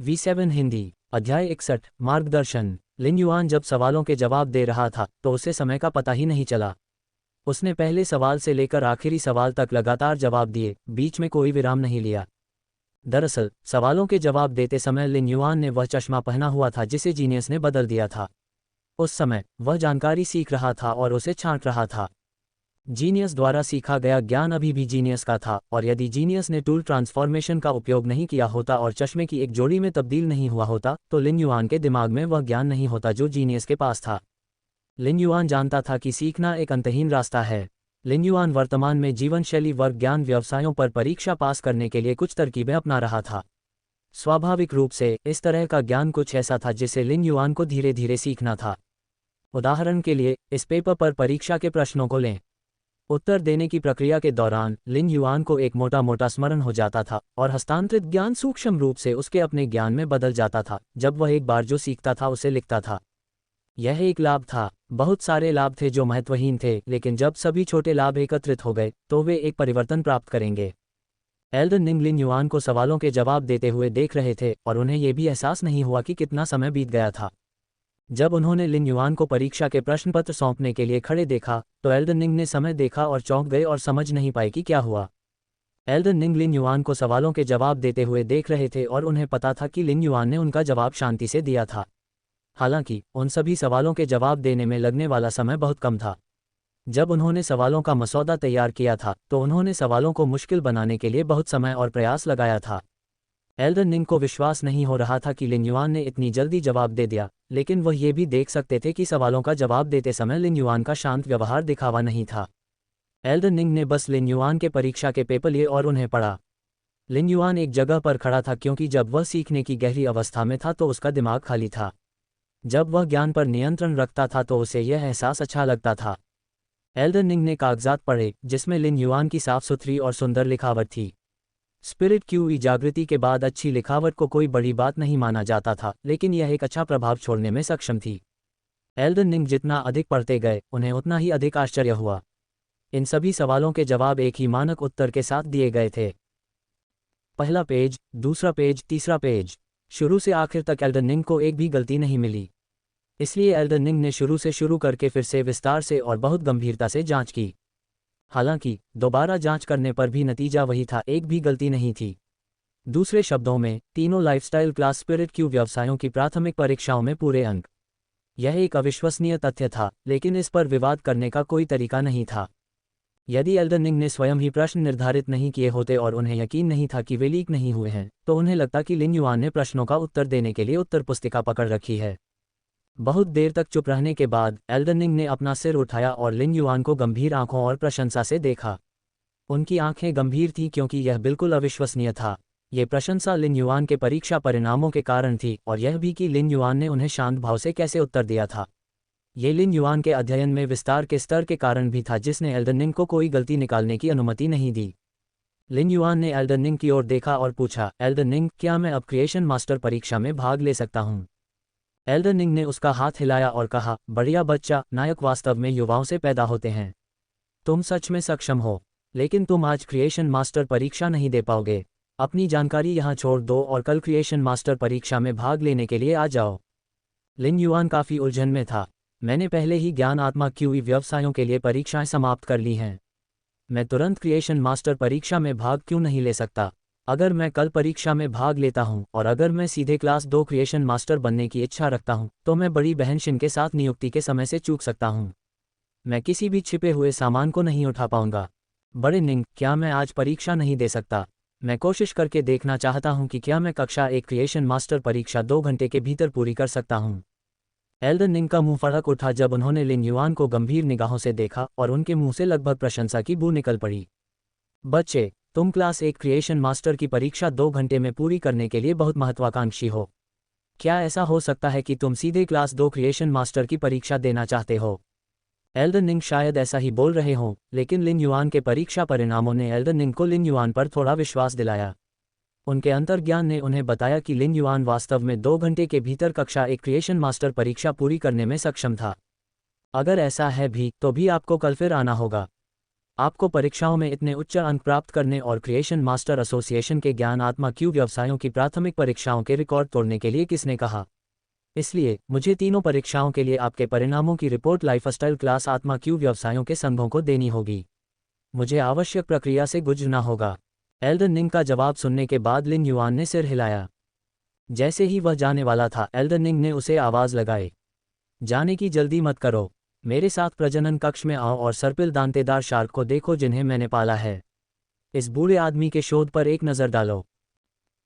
V7 Hindi अध्याय 61 मार्गदर्शन। लिन yuan जब सवालों के जवाब दे रहा था तो उसे समय का पता ही नहीं चला। उसने पहले सवाल से लेकर आखिरी सवाल तक लगातार जवाब दिए, बीच में कोई विराम नहीं लिया। दरअसल सवालों के जवाब देते समय लिन युआन ने वह चश्मा पहना हुआ था जिसे जीनियस ने बदल दिया था। उस समय वह जानकारी सीख रहा था और उसे छांट रहा था। जीनियस द्वारा सीखा गया ज्ञान अभी भी जीनियस का था, और यदि जीनियस ने टूल ट्रांसफॉर्मेशन का उपयोग नहीं किया होता और चश्मे की एक जोड़ी में तब्दील नहीं हुआ होता तो लिन युआन के दिमाग में वह ज्ञान नहीं होता जो जीनियस के पास था। लिन युआन जानता था कि सीखना एक अंतहीन रास्ता है। लिन युआन वर्तमान में जीवन शैली वर्ग ज्ञान व्यवसायों पर परीक्षा पास करने के लिए कुछ तरकीबें अपना रहा था। स्वाभाविक रूप से इस तरह का ज्ञान कुछ ऐसा था जिसे लिन युआन को धीरे धीरे सीखना था। उदाहरण के लिए इस पेपर पर परीक्षा के प्रश्नों को लें। उत्तर देने की प्रक्रिया के दौरान लिन युआन को एक मोटा मोटा स्मरण हो जाता था और हस्तांतरित ज्ञान सूक्ष्म रूप से उसके अपने ज्ञान में बदल जाता था जब वह एक बार जो सीखता था उसे लिखता था। यह एक लाभ था। बहुत सारे लाभ थे जो महत्वहीन थे, लेकिन जब सभी छोटे लाभ एकत्रित हो गए तो वे एक परिवर्तन प्राप्त करेंगे। एल्डन निंग लिन युआन को सवालों के जवाब देते हुए देख रहे थे और उन्हें यह भी एहसास नहीं हुआ कि कितना समय बीत गया था। जब उन्होंने लिन युआन को परीक्षा के प्रश्नपत्र सौंपने के लिए खड़े देखा तो एल्डन निंग ने समय देखा और चौंक गए और समझ नहीं पाए कि क्या हुआ। एल्डन निंग लिन युआन को सवालों के जवाब देते हुए देख रहे थे और उन्हें पता था कि लिन युआन ने उनका जवाब शांति से दिया था। हालांकि उन सभी सवालों के जवाब देने में लगने वाला समय बहुत कम था। जब उन्होंने सवालों का मसौदा तैयार किया था तो उन्होंने सवालों को मुश्किल बनाने के लिए बहुत समय और प्रयास लगाया था। एल्डन निंग को विश्वास नहीं हो रहा था कि लिन युआन ने इतनी जल्दी जवाब दे दिया, लेकिन वह ये भी देख सकते थे कि सवालों का जवाब देते समय लिन युआन का शांत व्यवहार दिखावा नहीं था। एल्डन निंग ने बस लिन युआन के परीक्षा के पेपर लिए और उन्हें पढ़ा। लिन युआन एक जगह पर खड़ा था क्योंकि जब वह सीखने की गहरी अवस्था में था तो उसका दिमाग खाली था। जब वह ज्ञान पर नियंत्रण रखता था तो उसे यह एहसास अच्छा लगता था। एल्डन निंग ने कागजात पढ़े जिसमें लिन युआन की साफ सुथरी और सुंदर लिखावट थी। स्पिरिट क्यूई जागृति के बाद अच्छी लिखावट को कोई बड़ी बात नहीं माना जाता था, लेकिन यह एक अच्छा प्रभाव छोड़ने में सक्षम थी। एल्डन निंग जितना अधिक पढ़ते गए उन्हें उतना ही अधिक आश्चर्य हुआ। इन सभी सवालों के जवाब एक ही मानक उत्तर के साथ दिए गए थे। पहला पेज, दूसरा पेज, तीसरा पेज, शुरू से आखिर तक एल्डन निंग को एक भी गलती नहीं मिली। इसलिए एल्डन निंग ने शुरू से शुरू करके फिर से विस्तार से और बहुत गंभीरता से जांच की। हालांकि दोबारा जांच करने पर भी नतीजा वही था, एक भी गलती नहीं थी। दूसरे शब्दों में तीनों लाइफस्टाइल क्लास स्पिरिट क्यू व्यवसायों की प्राथमिक परीक्षाओं में पूरे अंक। यह एक अविश्वसनीय तथ्य था, लेकिन इस पर विवाद करने का कोई तरीका नहीं था। यदि एल्डन निंग ने स्वयं ही प्रश्न निर्धारित नहीं किए होते और उन्हें यकीन नहीं था कि वे लीक नहीं हुए हैं, तो उन्हें लगता कि लिन युआन ने प्रश्नों का उत्तर देने के लिए उत्तर पुस्तिका पकड़ रखी है। बहुत देर तक चुप रहने के बाद एल्डन निंग ने अपना सिर उठाया और लिन युआन को गंभीर आंखों और प्रशंसा से देखा। उनकी आंखें गंभीर थीं क्योंकि यह बिल्कुल अविश्वसनीय था। ये प्रशंसा लिन युआन के परीक्षा परिणामों के कारण थी और यह भी कि लिन युआन ने उन्हें शांत भाव से कैसे उत्तर दिया था। ये लिन युआन के अध्ययन में विस्तार के स्तर के कारण भी था जिसने एल्डन निंग को कोई गलती निकालने की अनुमति नहीं दी। लिन युआन ने एल्डन निंग की ओर देखा और पूछा, एल्डन निंग, क्या मैं अब क्रिएशन मास्टर परीक्षा में भाग ले सकता हूँ? एल्डन निंग ने उसका हाथ हिलाया और कहा, बढ़िया बच्चा, नायक वास्तव में युवाओं से पैदा होते हैं। तुम सच में सक्षम हो, लेकिन तुम आज क्रिएशन मास्टर परीक्षा नहीं दे पाओगे। अपनी जानकारी यहाँ छोड़ दो और कल क्रिएशन मास्टर परीक्षा में भाग लेने के लिए आ जाओ। लिन युआन काफ़ी उलझन में था। मैंने पहले ही ज्ञान आत्मा क्यूई व्यवसायों के लिए परीक्षाएं समाप्त कर ली हैं। मैं तुरंत क्रिएशन मास्टर परीक्षा में भाग क्यों नहीं ले सकता? अगर मैं कल परीक्षा में भाग लेता हूं और अगर मैं सीधे क्लास 2 क्रिएशन मास्टर बनने की इच्छा रखता हूं तो मैं बड़ी बहन शिन के साथ नियुक्ति के समय से चूक सकता हूं। मैं किसी भी छिपे हुए सामान को नहीं उठा पाऊंगा। बड़े निंग, क्या मैं आज परीक्षा नहीं दे सकता? मैं कोशिश करके देखना चाहता हूं कि क्या मैं कक्षा 1 क्रिएशन मास्टर परीक्षा 2 घंटे के भीतर पूरी कर सकता हूं। एल्डन निंग का मुंह फड़क उठा जब उन्होंने लिन युआन को गंभीर निगाहों से देखा और उनके मुंह से लगभग प्रशंसा की बू निकल पड़ी। बच्चे, तुम क्लास 1 क्रिएशन मास्टर की परीक्षा 2 घंटे में पूरी करने के लिए बहुत महत्वाकांक्षी हो। क्या ऐसा हो सकता है कि तुम सीधे क्लास 2 क्रिएशन मास्टर की परीक्षा देना चाहते हो? एल्डन निंग शायद ऐसा ही बोल रहे हों, लेकिन लिन युआन के परीक्षा परिणामों ने एल्डन निंग को लिन युआन पर थोड़ा विश्वास दिलाया। उनके अंतर्ज्ञान ने उन्हें बताया कि लिन युआन वास्तव में 2 घंटे के भीतर कक्षा 1 क्रिएशन मास्टर परीक्षा पूरी करने में सक्षम था। अगर ऐसा है भी तो भी आपको कल फिर आना होगा। आपको परीक्षाओं में इतने उच्च अंक प्राप्त करने और क्रिएशन मास्टर एसोसिएशन के ज्ञान आत्मा क्यू व्यवसायों की प्राथमिक परीक्षाओं के रिकॉर्ड तोड़ने के लिए किसने कहा? इसलिए मुझे तीनों परीक्षाओं के लिए आपके परिणामों की रिपोर्ट लाइफस्टाइल क्लास आत्मा क्यू व्यवसायों के संघों को देनी होगी। मुझे आवश्यक प्रक्रिया से गुजरना होगा। एल्डन निंग का जवाब सुनने के बाद लिन युआन ने सिर हिलाया। जैसे ही वह जाने वाला था, एल्डन निंग ने उसे आवाज लगाई, जाने की जल्दी मत करो। मेरे साथ प्रजनन कक्ष में आओ और सर्पिल दांतेदार शार्क को देखो जिन्हें मैंने पाला है। इस बूढ़े आदमी के शोध पर एक नज़र डालो।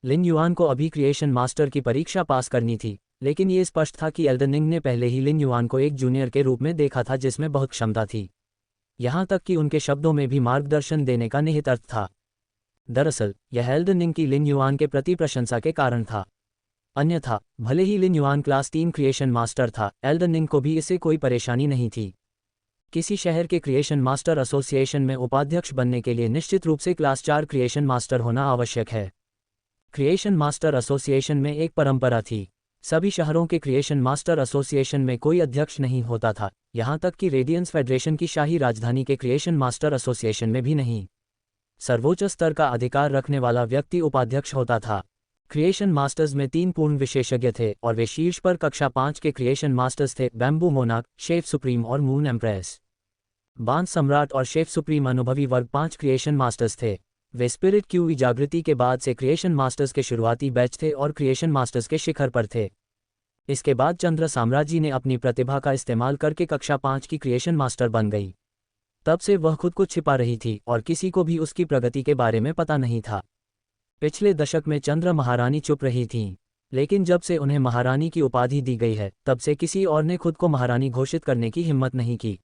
लिन युआन को अभी क्रिएशन मास्टर की परीक्षा पास करनी थी, लेकिन ये स्पष्ट था कि एल्डन निंग ने पहले ही लिन युआन को एक जूनियर के रूप में देखा था जिसमें बहुत क्षमता थी। यहाँ तक कि उनके शब्दों में भी मार्गदर्शन देने का निहित अर्थ था। दरअसल यह एल्डन निंग की लिन युआन के प्रति प्रशंसा के कारण था। अन्यथा भले ही लिन युआन क्लास 3 क्रिएशन मास्टर था, एल्डन निंग को भी इससे कोई परेशानी नहीं थी। किसी शहर के क्रिएशन मास्टर एसोसिएशन में उपाध्यक्ष बनने के लिए निश्चित रूप से क्लास 4 क्रिएशन मास्टर होना आवश्यक है। क्रिएशन मास्टर एसोसिएशन में एक परंपरा थी। सभी शहरों के क्रिएशन मास्टर एसोसिएशन में कोई अध्यक्ष नहीं होता था, यहाँ तक कि रेडियंस फेडरेशन की शाही राजधानी के क्रिएशन मास्टर एसोसिएशन में भी नहीं। सर्वोच्च स्तर का अधिकार रखने वाला व्यक्ति उपाध्यक्ष होता था। क्रिएशन मास्टर्स में 3 पूर्ण विशेषज्ञ थे और वे शीर्ष पर कक्षा 5 के क्रिएशन मास्टर्स थे, बैम्बू मोनाक, शेफ सुप्रीम और मून एम्प्रेस। बांस सम्राट और शेफ सुप्रीम अनुभवी वर्ग 5 क्रिएशन मास्टर्स थे। वे स्पिरिट क्यू जागृति के बाद से क्रिएशन मास्टर्स के शुरुआती बैच थे और क्रिएशन मास्टर्स के शिखर पर थे। इसके बाद चंद्र साम्राज्य ने अपनी प्रतिभा का इस्तेमाल करके कक्षा 5 की क्रिएशन मास्टर बन गई। तब से वह खुद को छिपा रही थी और किसी को भी उसकी प्रगति के बारे में पता नहीं था। पिछले दशक में चंद्र महारानी चुप रही थीं, लेकिन जब से उन्हें महारानी की उपाधि दी गई है, तब से किसी और ने खुद को महारानी घोषित करने की हिम्मत नहीं की।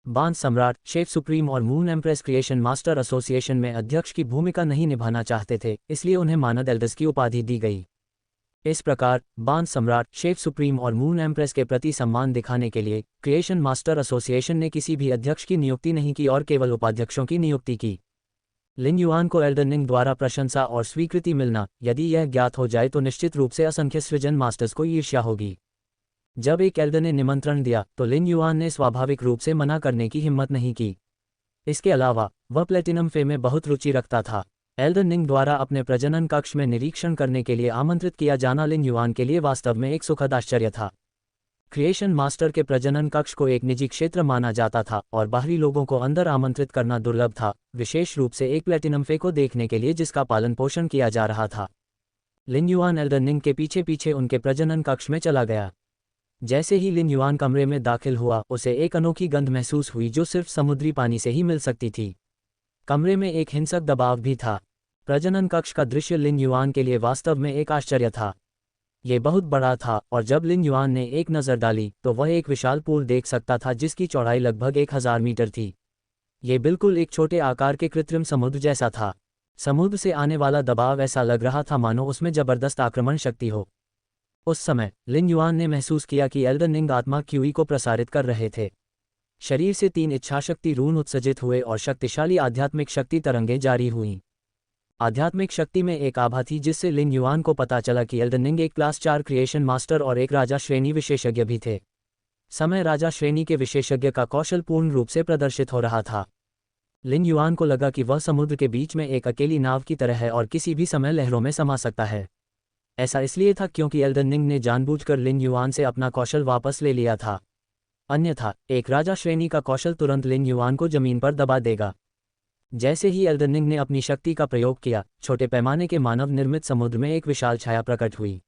बांस सम्राट, शेफ सुप्रीम और moon empress creation Master association में अध्यक्ष की भूमिका नहीं निभाना चाहते थे, इसलिए उन्हें मानद एल्डर्स की उपाधि दी गई। इस प्रकार बांस सम्राट, शेफ सुप्रीम और मून एम्प्रेस के प्रति सम्मान दिखाने के लिए क्रिएशन मास्टर एसोसिएशन ने किसी भी अध्यक्ष की नियुक्ति नहीं की और केवल उपाध्यक्षों की नियुक्ति की। लिन युआन को एल्डन निंग द्वारा प्रशंसा और स्वीकृति मिलना, यदि यह ज्ञात हो जाए तो निश्चित रूप से असंख्य सृजन मास्टर्स को ईर्ष्या होगी। जब एक एल्डर ने निमंत्रण दिया तो लिन युआन ने स्वाभाविक रूप से मना करने की हिम्मत नहीं की। इसके अलावा वह प्लेटिनम फे में बहुत रुचि रखता था। एल्डन निंग द्वारा अपने प्रजनन कक्ष में निरीक्षण करने के लिए आमंत्रित किया जाना लिन युआन के लिए वास्तव में एक सुखद आश्चर्य था। क्रिएशन मास्टर के प्रजनन कक्ष को एक निजी क्षेत्र माना जाता था और बाहरी लोगों को अंदर आमंत्रित करना दुर्लभ था, विशेष रूप से एक प्लेटिनम फे को देखने के लिए जिसका पालन पोषण किया जा रहा था। लिन युआन एल्डन निंग के पीछे पीछे उनके प्रजनन कक्ष में चला गया। जैसे ही लिन युआन कमरे में दाखिल हुआ, उसे एक अनोखी गंध महसूस हुई जो सिर्फ समुद्री पानी से ही मिल सकती थी। कमरे में एक हिंसक दबाव भी था। प्रजनन कक्ष का दृश्य लिन युआन के लिए वास्तव में एक आश्चर्य था। ये बहुत बड़ा था और जब लिन युआन ने एक नज़र डाली तो वह एक विशाल पूल देख सकता था जिसकी चौड़ाई लगभग 1000 मीटर थी। ये बिल्कुल एक छोटे आकार के कृत्रिम समुद्र जैसा था। समुद्र से आने वाला दबाव ऐसा लग रहा था मानो उसमें जबरदस्त आक्रमण शक्ति हो। उस समय लिन युआन ने महसूस किया कि एल्डन निंग आत्मा क्यूई को प्रसारित कर रहे थे। शरीर से 3 इच्छाशक्ति रून उत्सर्जित हुए और शक्तिशाली आध्यात्मिक शक्ति तरंगें जारी हुईं। आध्यात्मिक शक्ति में एक आभा थी जिससे लिन युआन को पता चला कि एल्डन निंग एक क्लास 4 क्रिएशन मास्टर और एक राजा श्रेणी विशेषज्ञ भी थे। समय राजा श्रेणी के विशेषज्ञ का कौशल पूर्ण रूप से प्रदर्शित हो रहा था। लिन युआन को लगा कि वह समुद्र के बीच में एक अकेली नाव की तरह है और किसी भी समय लहरों में समा सकता है। ऐसा इसलिए था क्योंकि एल्डन निंग ने जानबूझकर लिन युआन से अपना कौशल वापस ले लिया था। अन्यथा एक राजा श्रेणी का कौशल तुरंत लिन युआन को जमीन पर दबा देगा। जैसे ही एल्डन निंग ने अपनी शक्ति का प्रयोग किया, छोटे पैमाने के मानव निर्मित समुद्र में एक विशाल छाया प्रकट हुई।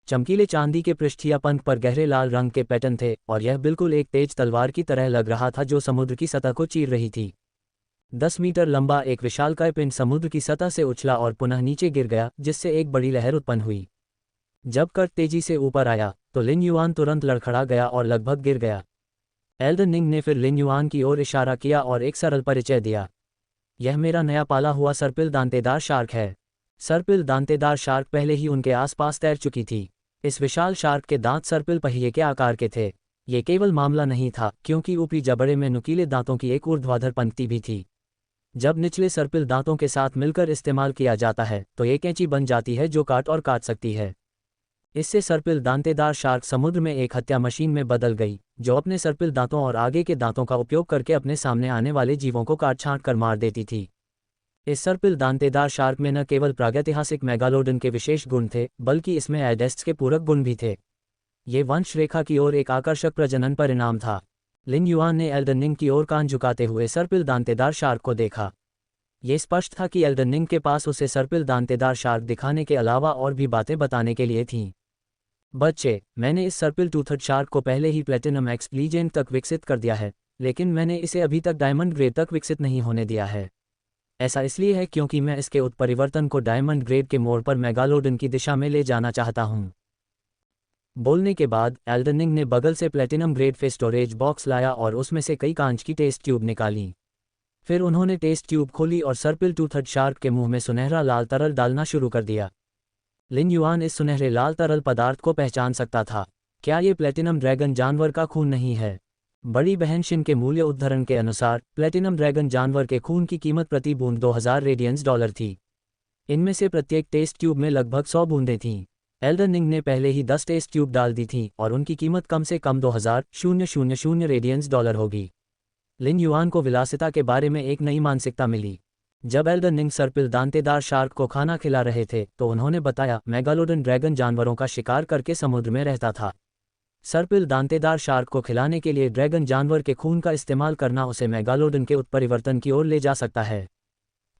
चमकीले चांदी के पृष्ठ या पंख पर गहरे लाल रंग के पैटर्न थे और यह बिल्कुल एक तेज तलवार की तरह लग रहा था जो समुद्र की सतह को चीर रही थी। 10 मीटर लंबा एक विशालकाय पिंड समुद्र की सतह से उछला और पुनः नीचे गिर गया, जिससे एक बड़ी लहर उत्पन्न हुई। जब कर्ट तेजी से ऊपर आया तो लिन युआन तुरंत लड़खड़ा गया और लगभग गिर गया। एल्डन निंग ने फिर लिन युआन की ओर इशारा किया और एक सरल परिचय दिया। यह मेरा नया पाला हुआ सर्पिल दांतेदार शार्क है। सर्पिल दांतेदार शार्क पहले ही उनके आसपास तैर चुकी थी। इस विशाल शार्क के दांत सर्पिल पहिए के आकार के थे। ये केवल मामला नहीं था, क्योंकि ऊपरी जबड़े में नुकीले दांतों की एक ऊर्ध्वाधर पंक्ति भी थी। जब निचले सर्पिल दांतों के साथ मिलकर इस्तेमाल किया जाता है तो ये कैंची बन जाती है जो काट सकती है। इससे सर्पिल दांतेदार शार्क समुद्र में एक हत्या मशीन में बदल गई, जो अपने सर्पिल दांतों और आगे के दांतों का उपयोग करके अपने सामने आने वाले जीवों को काट छांट कर मार देती थी। इस सर्पिल दांतेदार शार्क में न केवल प्रागैतिहासिक मेगालोडन के विशेष गुण थे, बल्कि इसमें एडेस्ट्स के पूरक गुण भी थे। ये वंश रेखा की ओर एक आकर्षक प्रजनन परिणाम था। लिन युआन ने एल्डन रिंग की ओर कान झुकाते हुए सर्पिल दांतेदार शार्क को देखा। ये स्पष्ट था कि एल्डन रिंग के पास उसे सर्पिल दांतेदार शार्क दिखाने के अलावा और भी बातें बताने के लिए थीं। बच्चे, मैंने इस सर्पिल टूथड शार्क को पहले ही प्लेटिनम एक्स लीजेंड तक विकसित कर दिया है, लेकिन मैंने इसे अभी तक डायमंड ग्रेड तक विकसित नहीं होने दिया है। ऐसा इसलिए है क्योंकि मैं इसके उत्परिवर्तन को डायमंड ग्रेड के मोड़ पर मेगालोडन की दिशा में ले जाना चाहता हूं। बोलने के बाद एल्डन रिंग ने बगल से platinum grade pay storage box लाया और उसमें से कई कांच की टेस्ट ट्यूब निकाली। फिर उन्होंने टेस्ट ट्यूब खोली और सर्पिल टूथड शार्क के मुंह में सुनहरा लाल तरल डालना शुरू कर दिया। लिन युआन इस सुनहरे लाल तरल पदार्थ को पहचान सकता था। क्या ये प्लेटिनम ड्रैगन जानवर का खून नहीं है? बड़ी बहन शिन के मूल्य उद्धरण के अनुसार प्लेटिनम ड्रैगन जानवर के खून की कीमत प्रति बूंद 2000 रेडियंस डॉलर थी। इनमें से प्रत्येक टेस्ट ट्यूब में लगभग 100 बूंदें थीं। एल्डन रिंग ने पहले ही 10 टेस्ट ट्यूब डाल दी थी और उनकी कीमत कम से कम 2000 रेडियंस डॉलर होगी। लिन युआन को विलासिता के बारे में एक नई मानसिकता मिली। जब एल्डन रिंग सर्पिल दांतेदार शार्क को खाना खिला रहे थे तो उन्होंने बताया, मेगालोडन ड्रैगन जानवरों का शिकार करके समुद्र में रहता था। सर्पिल दांतेदार शार्क को खिलाने के लिए ड्रैगन जानवर के खून का इस्तेमाल करना उसे मेगालोडन के उत्परिवर्तन की ओर ले जा सकता है।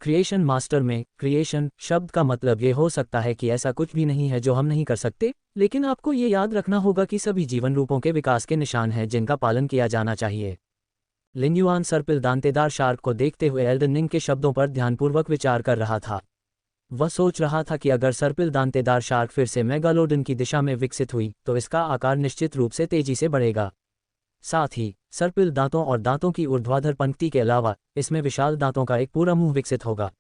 क्रिएशन मास्टर में क्रिएशन शब्द का मतलब ये हो सकता है कि ऐसा कुछ भी नहीं है जो हम नहीं कर सकते, लेकिन आपको ये याद रखना होगा कि सभी जीवन रूपों के विकास के निशान हैं जिनका पालन किया जाना चाहिए। लिन युआन सर्पिल दांतेदार शार्क को देखते हुए एल्डन रिंग के शब्दों पर ध्यानपूर्वक विचार कर रहा था। वह सोच रहा था कि अगर सर्पिल दांतेदार शार्क फिर से मेगालोडन की दिशा में विकसित हुई तो इसका आकार निश्चित रूप से तेजी से बढ़ेगा। साथ ही सर्पिल दांतों और दांतों की ऊर्ध्वाधर पंक्ति के अलावा इसमें विशाल दांतों का एक पूरा मुंह विकसित होगा।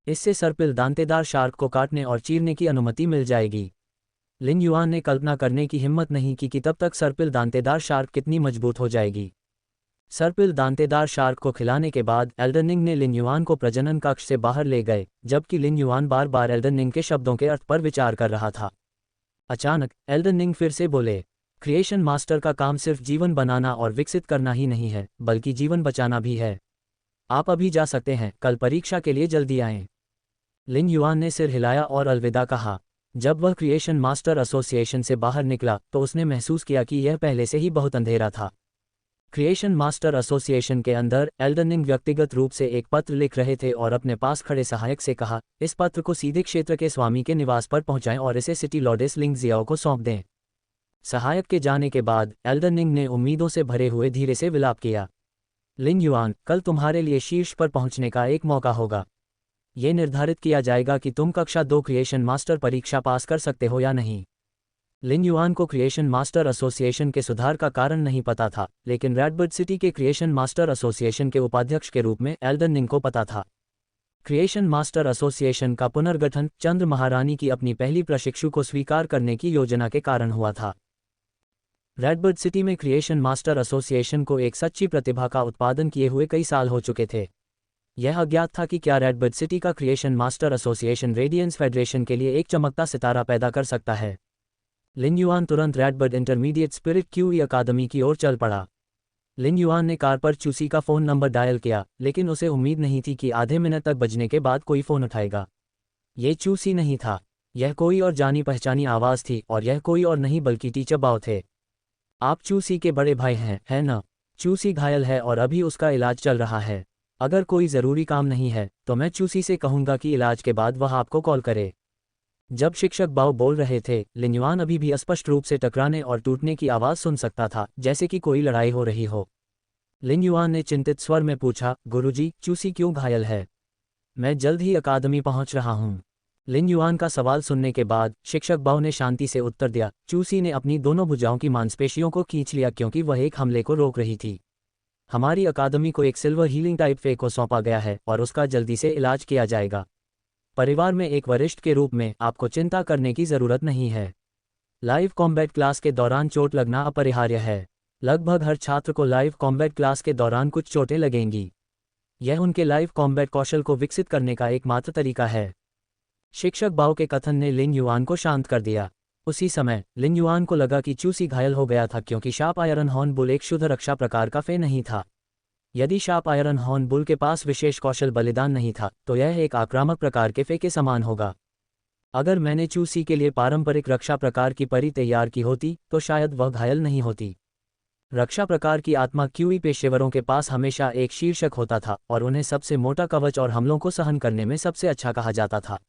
इससे सर्पिल दांतेदार शार्क को काटने और चीरने की अनुमति मिल जाएगी। लिन युआन ने कल्पना करने की हिम्मत नहीं की कि तब तक सर्पिल दांतेदार शार्क कितनी मजबूत हो जाएगी। सर्पिल दांतेदार शार्क को खिलाने के बाद एल्डन रिंग ने लिन युआन को प्रजनन कक्ष से बाहर ले गए, जबकि लिन युआन बार बार एल्डन रिंग के शब्दों के अर्थ पर विचार कर रहा था। अचानक एल्डन रिंग फिर से बोले, क्रिएशन मास्टर का काम सिर्फ जीवन बनाना और विकसित करना ही नहीं है, बल्कि जीवन बचाना भी है। आप अभी जा सकते हैं, कल परीक्षा के लिए जल्दी आएं। लिन युआन ने सिर हिलाया और अलविदा कहा। जब वह क्रिएशन मास्टर एसोसिएशन से बाहर निकला तो उसने महसूस किया कि यह पहले से ही बहुत अंधेरा था। क्रिएशन मास्टर एसोसिएशन के अंदर एल्डन रिंग व्यक्तिगत रूप से एक पत्र लिख रहे थे और अपने पास खड़े सहायक से कहा, इस पत्र को सीधे क्षेत्र के स्वामी के निवास पर पहुंचाएं और इसे सिटी लॉर्डेस लिंग जियाओ को सौंप दें। सहायक के जाने के बाद एल्डन रिंग ने उम्मीदों से भरे हुए धीरे से विलाप किया। लिन युआन, कल तुम्हारे लिए शीर्ष पर पहुंचने का एक मौका होगा। ये निर्धारित किया जाएगा कि तुम कक्षा 2 क्रिएशन मास्टर परीक्षा पास कर सकते हो या नहीं। लिन युआन को क्रिएशन मास्टर एसोसिएशन के सुधार का कारण नहीं पता था, लेकिन रेडबर्ड सिटी के क्रिएशन मास्टर एसोसिएशन के उपाध्यक्ष के रूप में एल्डन रिंग को पता था। क्रिएशन मास्टर एसोसिएशन का पुनर्गठन चंद्र महारानी की अपनी पहली प्रशिक्षु को स्वीकार करने की योजना के कारण हुआ था। रेडबर्ड सिटी में क्रिएशन मास्टर एसोसिएशन को एक सच्ची प्रतिभा का उत्पादन किए हुए कई साल हो चुके थे। यह अज्ञात था कि क्या रेडबर्ड सिटी का Creation Master Association Radiance Federation के लिए एक चमकता सितारा पैदा कर सकता है। लिन युआन तुरंत रेडबर्ड इंटरमीडिएट स्पिरिट क्यूई अकादमी की ओर चल पड़ा। लिन युआन ने कार पर चूसी का फ़ोन नंबर डायल किया, लेकिन उसे उम्मीद नहीं थी कि आधे मिनट तक बजने के बाद कोई फ़ोन उठाएगा। ये चूसी नहीं था, यह कोई और जानी पहचानी आवाज़ थी, और यह कोई और नहीं बल्कि टीचर बाओ थे। आप चूसी के बड़े भाई हैं, है न? चूसी घायल है और अभी उसका इलाज चल रहा है। अगर कोई ज़रूरी काम नहीं है तो मैं चूसी से कहूँगा कि इलाज के बाद वह आपको कॉल करे। जब शिक्षक बाओ बोल रहे थे, लिन युआन अभी भी स्पष्ट रूप से टकराने और टूटने की आवाज़ सुन सकता था, जैसे कि कोई लड़ाई हो रही हो। लिन युआन ने चिंतित स्वर में पूछा, गुरुजी, चूसी क्यों घायल है? मैं जल्द ही अकादमी पहुंच रहा हूं। लिन युआन का सवाल सुनने के बाद शिक्षक बाओ ने शांति से उत्तर दिया, चूसी ने अपनी दोनों भुजाओं की मांसपेशियों को खींच लिया क्योंकि वह एक हमले को रोक रही थी। हमारी अकादमी को एक सिल्वर हीलिंग टाइप फे को सौंपा गया है और उसका जल्दी से इलाज किया जाएगा। परिवार में एक वरिष्ठ के रूप में आपको चिंता करने की ज़रूरत नहीं है। लाइव कॉम्बैट क्लास के दौरान चोट लगना अपरिहार्य है। लगभग हर छात्र को लाइव कॉम्बैट क्लास के दौरान कुछ चोटें लगेंगी। यह उनके लाइव कॉम्बैट कौशल को विकसित करने का एकमात्र तरीका है। शिक्षक बाओ के कथन ने लिन युआन को शांत कर दिया। उसी समय लिन युआन को लगा कि चूसी घायल हो गया था क्योंकि शार्प आयरन हॉर्न बुल एक शुद्ध रक्षा प्रकार का फे नहीं था। यदि शार्प आयरन हॉर्न बुल के पास विशेष कौशल बलिदान नहीं था तो यह एक आक्रामक प्रकार के फे के समान होगा। अगर मैंने चूसी के लिए पारंपरिक रक्षा प्रकार की परी तैयार की होती तो शायद वह घायल नहीं होती। रक्षा प्रकार की आत्मा क्यूई पेशेवरों के पास हमेशा एक शीर्षक होता था और उन्हें सबसे मोटा कवच और हमलों को सहन करने में सबसे अच्छा कहा जाता था।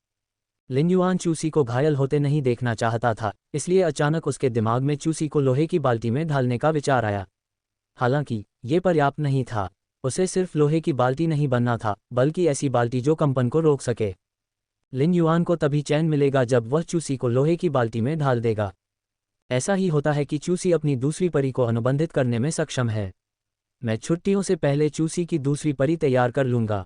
लिन युआन चूसी को घायल होते नहीं देखना चाहता था, इसलिए अचानक उसके दिमाग में चूसी को लोहे की बाल्टी में ढालने का विचार आया। हालांकि ये पर्याप्त नहीं था, उसे सिर्फ लोहे की बाल्टी नहीं बनना था बल्कि ऐसी बाल्टी जो कंपन को रोक सके। लिन युआन को तभी चैन मिलेगा जब वह चूसी को लोहे की बाल्टी में ढाल देगा। ऐसा ही होता है कि चूसी अपनी दूसरी परी को अनुबंधित करने में सक्षम है। मैं छुट्टियों से पहले चूसी की दूसरी परी तैयार कर लूंगा।